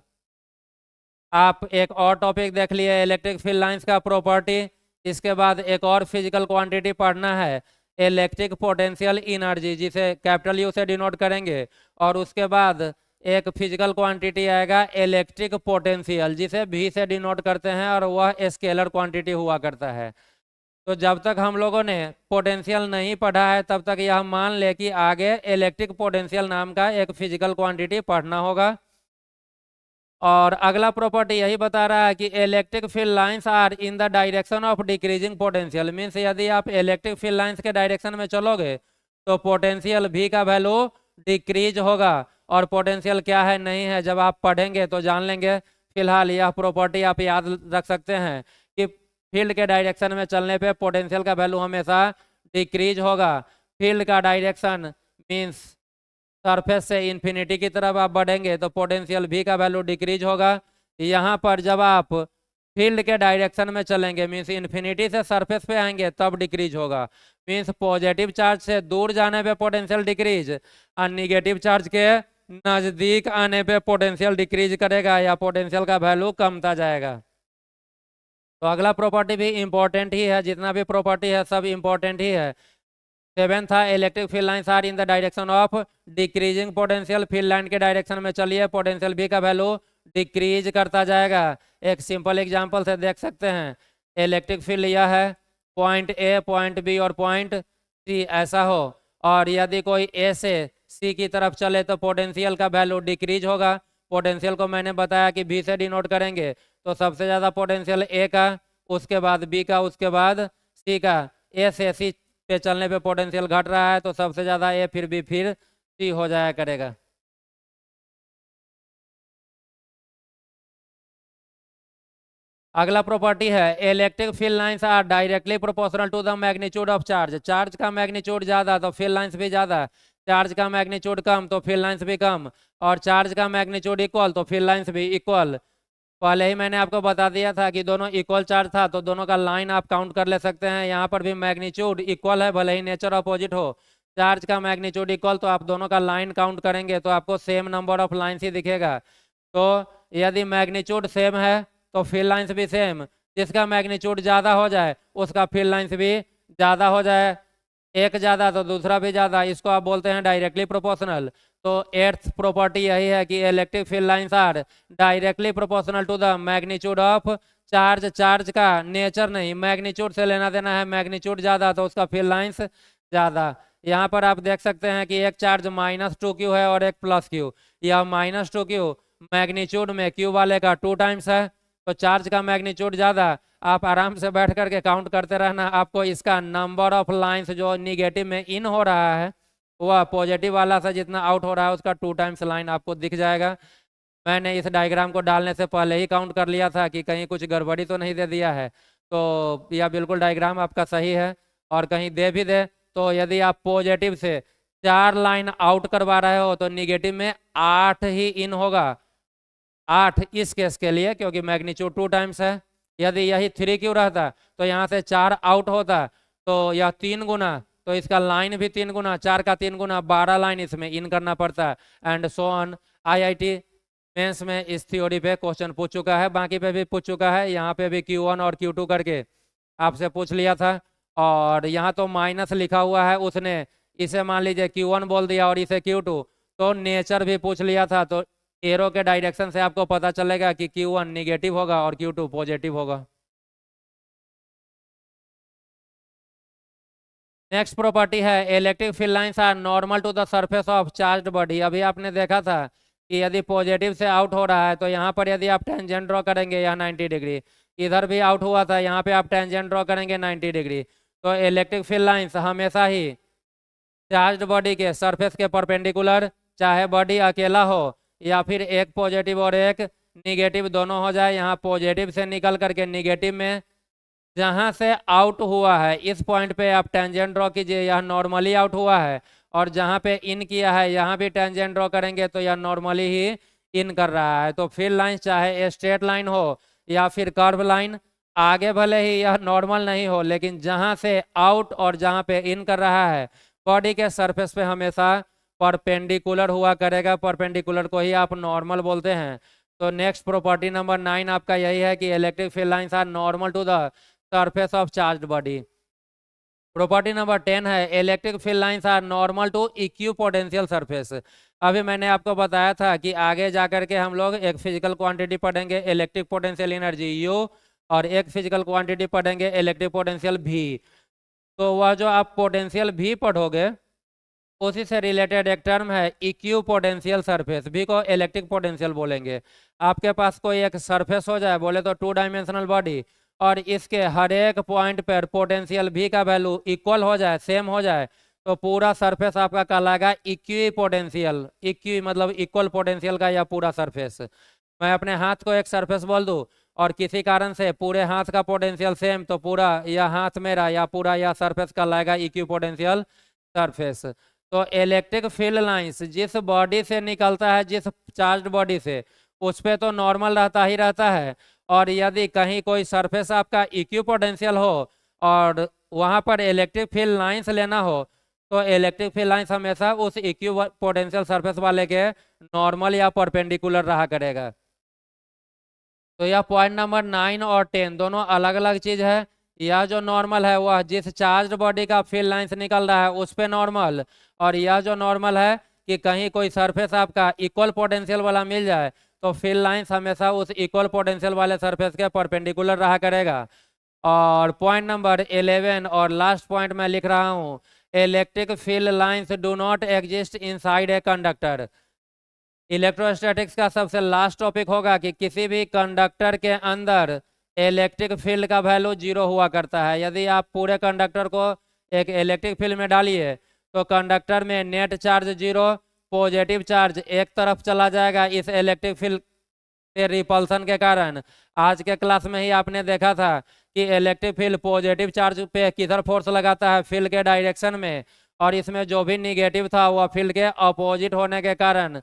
आप एक और टॉपिक देख लिए इलेक्ट्रिक फील्ड लाइंस का प्रॉपर्टी। इसके बाद एक और फिजिकल क्वांटिटी पढ़ना है इलेक्ट्रिक पोटेंशियल एनर्जी, जिसे कैपिटल यू से डिनोट करेंगे, और उसके बाद एक फिजिकल क्वांटिटी आएगा इलेक्ट्रिक पोटेंशियल, जिसे भी से डिनोट करते हैं, और वह स्केलर क्वांटिटी हुआ करता है। तो जब तक हम लोगों ने पोटेंशियल नहीं पढ़ा है तब तक यह मान ले कि आगे इलेक्ट्रिक पोटेंशियल नाम का एक फिजिकल क्वांटिटी पढ़ना होगा। और अगला प्रॉपर्टी यही बता रहा है कि electric field lines are in the direction of decreasing potential. Means यदि आप इलेक्ट्रिक फील्ड लाइंस के डायरेक्शन में चलोगे तो पोटेंशियल भी का वैल्यू डिक्रीज होगा। और पोटेंशियल क्या है नहीं है जब आप पढ़ेंगे तो जान लेंगे। फिलहाल यह प्रॉपर्टी आप याद रख सकते हैं कि फील्ड के डायरेक्शन में चलने पे पोटेंशियल का वैल्यू हमेशा डिक्रीज होगा। फील्ड का डायरेक्शन मीन्स सरफेस से इन्फिनिटी की तरफ आप बढ़ेंगे तो पोटेंशियल भी का वैल्यू डिक्रीज होगा। यहाँ पर जब आप फील्ड के डायरेक्शन में चलेंगे मीन्स इन्फिनिटी से सरफेस पे आएंगे तब डिक्रीज होगा। मीन्स पॉजिटिव चार्ज से दूर जाने पे पोटेंशियल डिक्रीज, और निगेटिव चार्ज के नजदीक आने पे पोटेंशियल डिक्रीज करेगा या पोटेंशियल का वैल्यू कमता जाएगा। तो अगला प्रॉपर्टी भी इंपॉर्टेंट ही है, जितना भी प्रॉपर्टी है सब इंपॉर्टेंट ही है। 7 था electric field lines are in the direction of decreasing potential. Field line के डायरेक्शन में चलिए पोटेंशियल भी का वैल्यू डिक्रीज करता जाएगा। एक सिंपल एग्जांपल से देख सकते हैं। इलेक्ट्रिक फील्ड यह है, पॉइंट ए, पॉइंट बी और पॉइंट सी ऐसा हो, और यदि कोई ए से सी की तरफ चले तो पोटेंशियल का वैल्यू डिक्रीज होगा। पोटेंशियल को मैंने बताया कि बी से डिनोट करेंगे, तो सबसे ज़्यादा पोटेंशियल ए का, उसके बाद बी का, उसके बाद सी का। ए से सी पे चलने पे पोटेंशियल घट रहा है तो सबसे ज़्यादा ए, फिर बी, फिर सी हो जाया करेगा। अगला प्रॉपर्टी है electric field lines are directly proportional to the magnitude of charge. Charge का मैग्नीट्यूड ज़्यादा तो फील्ड लाइंस भी ज़्यादा, चार्ज का मैग्नीट्यूड कम तो फील्ड लाइंस भी कम, और चार्ज का मैग्नीट्यूड इक्वल तो फील्ड लाइंस भी इक्वल। पहले ही मैंने आपको बता दिया था कि दोनों इक्वल चार्ज था तो दोनों का लाइन आप काउंट कर ले सकते हैं। यहाँ पर भी मैग्नीट्यूड इक्वल है, भले ही नेचर अपोजिट हो। चार्ज का मैग्नीट्यूड इक्वल तो आप दोनों का लाइन काउंट करेंगे तो आपको सेम नंबर ऑफ लाइन्स ही दिखेगा। तो यदि मैग्नीट्यूड सेम है तो फील्ड लाइन्स भी सेम। जिसका मैग्नीट्यूड ज़्यादा हो जाए उसका फील्ड लाइन्स भी ज़्यादा हो जाए, एक ज़्यादा तो दूसरा भी ज़्यादा, इसको आप बोलते हैं डायरेक्टली प्रोपोर्शनल। तो 8th प्रॉपर्टी यही है कि electric field lines are directly proportional to the magnitude of charge. Charge का नेचर नहीं, मैग्नीट्यूड से लेना देना है। मैग्नीट्यूड ज़्यादा तो उसका फील्ड लाइंस ज़्यादा। यहाँ पर आप देख सकते हैं कि एक चार्ज -2q है और एक +q। यह -2q मैग्नीट्यूड में q वाले का 2 टाइम्स है, तो चार्ज का मैग्नीट्यूड ज़्यादा। आप आराम से बैठ करके काउंट करते रहना, आपको इसका नंबर ऑफ लाइंस जो निगेटिव में इन हो रहा है वह पॉजिटिव वाला से जितना आउट हो रहा है उसका 2 टाइम्स लाइन आपको दिख जाएगा। मैंने इस डायग्राम को डालने से पहले ही काउंट कर लिया था कि कहीं कुछ गड़बड़ी तो नहीं दे दिया है। तो यह बिल्कुल डायग्राम आपका सही है, और कहीं दे भी दे तो यदि आप पॉजिटिव से 4 लाइन आउट करवा रहे हो तो निगेटिव में 8 ही इन होगा। 8 इस केस के लिए क्योंकि मैग्नीट्यूड 2 टाइम्स है। यदि यही 3q रहता तो यहाँ से 4 आउट होता तो यह 3 गुना, तो इसका लाइन भी 3 गुना, 4 का 3 गुना 12 लाइन इसमें इन करना पड़ता है। And so on. IIT mains में इस थ्योरी पे क्वेश्चन पूछ चुका है, बाकी पे भी पूछ चुका है। यहाँ पे भी Q1 और Q2 करके आपसे पूछ लिया था, और यहाँ तो माइनस लिखा हुआ है, उसने इसे मान लीजिए Q1 बोल दिया और इसे Q2, तो नेचर भी पूछ लिया था। तो एरो के डायरेक्शन से आपको पता चलेगा कि Q1 निगेटिव होगा और Q2 पॉजिटिव होगा। नेक्स्ट प्रॉपर्टी है electric field lines are normal to the surface of charged body. अभी आपने देखा था कि यदि पॉजिटिव से आउट हो रहा है तो यहाँ पर यदि आप टेंजेंट ड्रॉ करेंगे या 90 डिग्री, इधर भी आउट हुआ था, यहाँ पे आप टेंजेंट ड्रॉ करेंगे 90 डिग्री। तो इलेक्ट्रिक फील्ड लाइंस हमेशा ही चार्ज्ड बॉडी के सरफेस के परपेंडिकुलर, चाहे बॉडी अकेला हो या फिर एक पॉजिटिव और एक निगेटिव दोनों हो जाए। यहाँ पॉजिटिव से निकल करके निगेटिव में जहाँ से आउट हुआ है इस पॉइंट पे आप टेंजेंट ड्रॉ कीजिए, यह नॉर्मली आउट हुआ है, और जहाँ पे इन किया है यहाँ भी टेंजेंट ड्रॉ करेंगे तो यह नॉर्मली ही इन कर रहा है। तो फील्ड लाइन चाहे स्ट्रेट लाइन हो या फिर कर्व लाइन, आगे भले ही यह नॉर्मल नहीं हो लेकिन जहाँ से आउट और जहाँ पे इन कर रहा है बॉडी के सरफेस पे हमेशा परपेंडिकुलर हुआ करेगा। परपेंडिकुलर को ही आप नॉर्मल बोलते हैं। तो नेक्स्ट प्रॉपर्टी नंबर 9 आपका यही है कि electric field lines are normal to the surface of charged body. Property number 10 है electric field lines are normal to equipotential surface. अभी मैंने आपको बताया था कि आगे जाकर के हम लोग एक फिजिकल क्वांटिटी पढ़ेंगे इलेक्ट्रिक पोटेंशियल एनर्जी U, और एक फिजिकल क्वांटिटी पढ़ेंगे इलेक्ट्रिक पोटेंशियल V। तो वह जो आप पोटेंशियल V पढ़ोगे उसी से रिलेटेड एक टर्म है इक्यू पोटेंशियल सरफेस, भी को इलेक्ट्रिक पोटेंशियल बोलेंगे। आपके पास कोई एक सरफेस हो जाए, बोले तो 2 डायमेंशनल बॉडी, और इसके हर एक पॉइंट पर पोटेंशियल भी का वैल्यू इक्वल हो जाए, सेम हो जाए, तो पूरा सरफेस आपका कहलाएगा इक्वी पोटेंशियल। इक्वी मतलब इक्वल पोटेंशियल का यह पूरा सरफेस। मैं अपने हाथ को एक सरफेस बोल दूं और किसी कारण से पूरे हाथ का पोटेंशियल सेम, तो पूरा यह हाथ मेरा या पूरा यह सरफेस कहलाएगा इक्वी पोटेंशियल सरफेस। तो इलेक्ट्रिक फील्ड लाइंस जिस बॉडी से निकलता है, जिस चार्ज्ड बॉडी से, उस पे तो नॉर्मल रहता ही रहता है। और यदि कहीं कोई सरफेस आपका इक्यू पोटेंशियल हो और वहां पर इलेक्ट्रिक फील्ड लाइंस लेना हो, तो इलेक्ट्रिक फील्ड लाइंस हमेशा उस इक्यू पोटेंशियल सरफेस वाले के नॉर्मल या परपेंडिकुलर रहा करेगा। तो यह पॉइंट नंबर 9 और 10 दोनों अलग अलग चीज है। यह जो नॉर्मल है वह जिस चार्ज्ड बॉडी का फील्ड लाइंस निकल रहा है उस पे नॉर्मल, और यह जो नॉर्मल है कि कहीं कोई सरफेस आपका इक्वल पोटेंशियल वाला मिल जाए तो फील्ड लाइंस हमेशा उस इक्वल पोटेंशियल वाले सरफेस के परपेंडिकुलर रहा करेगा। और पॉइंट नंबर 11 और लास्ट पॉइंट मैं लिख रहा हूँ, electric field lines do not exist inside a conductor. Electrostatics का सबसे लास्ट टॉपिक होगा कि किसी भी कंडक्टर के अंदर इलेक्ट्रिक फील्ड का वैल्यू 0 हुआ करता है। यदि आप पूरे कंडक्टर को एक इलेक्ट्रिक फील्ड में डालिए तो कंडक्टर में नेट चार्ज 0, पॉजिटिव चार्ज एक तरफ चला जाएगा इस इलेक्ट्रिक फील्ड के रिपल्सन के कारण। आज के क्लास में ही आपने देखा था कि इलेक्ट्रिक फील्ड पॉजिटिव चार्ज पे किधर फोर्स लगाता है, फील्ड के डायरेक्शन में, और इसमें जो भी निगेटिव था वह फील्ड के अपोजिट होने के कारण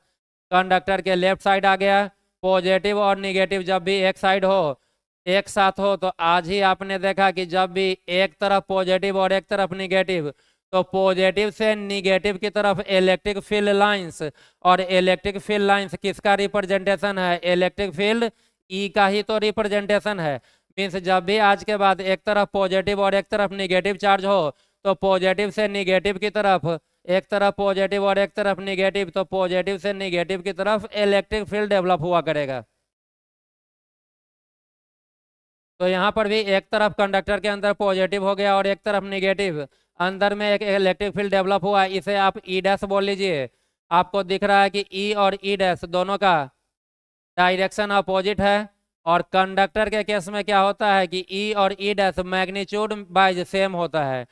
कंडक्टर के लेफ्ट साइड आ गया। पॉजिटिव और निगेटिव जब भी एक साइड हो, एक साथ हो, तो आज ही आपने देखा कि जब भी एक तरफ पॉजिटिव और एक तरफ निगेटिव, तो पॉजिटिव से निगेटिव की तरफ इलेक्ट्रिक फील्ड लाइंस, और इलेक्ट्रिक फील्ड लाइंस किसका रिप्रेजेंटेशन है, इलेक्ट्रिक फील्ड ई का ही तो रिप्रेजेंटेशन है। मीन्स जब भी आज के बाद एक तरफ पॉजिटिव और एक तरफ निगेटिव चार्ज हो, तो पॉजिटिव से निगेटिव की तरफ, एक तरफ पॉजिटिव और एक तरफ निगेटिव, तो पॉजिटिव से निगेटिव की तरफ इलेक्ट्रिक फील्ड डेवलप हुआ करेगा। तो यहाँ पर भी एक तरफ कंडक्टर के अंदर पॉजिटिव हो गया और एक तरफ निगेटिव, अंदर में एक इलेक्ट्रिक फील्ड डेवलप हुआ। इसे आप ई डैश बोल लीजिए। आपको दिख रहा है कि ई और ई डैश दोनों का डायरेक्शन अपोजिट है, और कंडक्टर के केस में क्या होता है कि ई और ई डैश मैग्नीट्यूड वाइज सेम होता है।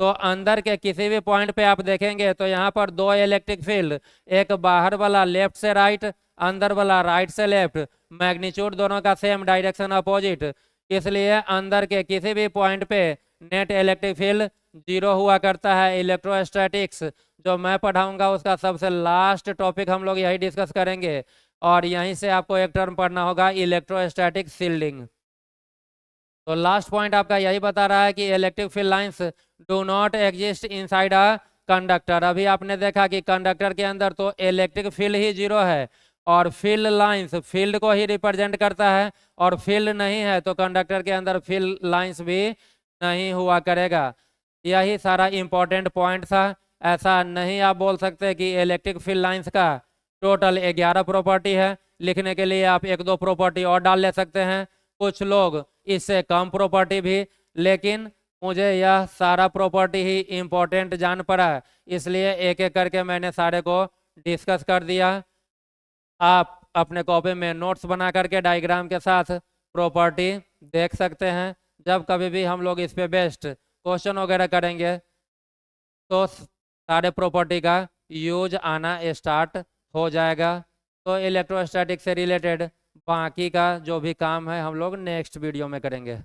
तो अंदर के किसी भी पॉइंट पे आप देखेंगे तो यहाँ पर 2 इलेक्ट्रिक फील्ड, एक बाहर वाला लेफ्ट से राइट, अंदर वाला राइट से लेफ्ट, मैग्नीट्यूड दोनों का सेम, डायरेक्शन अपोजिट, इसलिए अंदर के किसी भी पॉइंट पे नेट इलेक्ट्रिक फील्ड 0 हुआ करता है। इलेक्ट्रोस्टैटिक्स जो मैं पढ़ाऊंगा उसका सबसे लास्ट टॉपिक हम लोग यही डिस्कस करेंगे, और यहीं से आपको एक टर्म पढ़ना होगा इलेक्ट्रोस्टैटिक शील्डिंग। तो लास्ट पॉइंट आपका यही बता रहा है कि electric field lines do not exist inside a conductor. अभी आपने देखा कि कंडक्टर के अंदर तो इलेक्ट्रिक फील्ड ही 0 है, और फील्ड लाइंस फील्ड को ही रिप्रेजेंट करता है, और फील्ड नहीं है तो कंडक्टर के अंदर फील्ड लाइंस भी नहीं हुआ करेगा। यही सारा इंपॉर्टेंट पॉइंट था। ऐसा नहीं आप बोल सकते कि इलेक्ट्रिक फील्ड लाइंस का टोटल 11 प्रॉपर्टी है। लिखने के लिए आप 1-2 प्रॉपर्टी और डाल ले सकते हैं, कुछ लोग इससे कम प्रॉपर्टी भी, लेकिन मुझे यह सारा प्रॉपर्टी ही इम्पोर्टेंट जान पड़ा, इसलिए एक एक करके मैंने सारे को डिस्कस कर दिया। आप अपने कॉपी में नोट्स बना करके डायग्राम के साथ प्रॉपर्टी देख सकते हैं। जब कभी भी हम लोग इस पे बेस्ड क्वेश्चन वगैरह करेंगे तो सारे प्रॉपर्टी का यूज आना स्टार्ट हो जाएगा। तो इलेक्ट्रोस्टैटिक से रिलेटेड बाकी का जो भी काम है हम लोग नेक्स्ट वीडियो में करेंगे।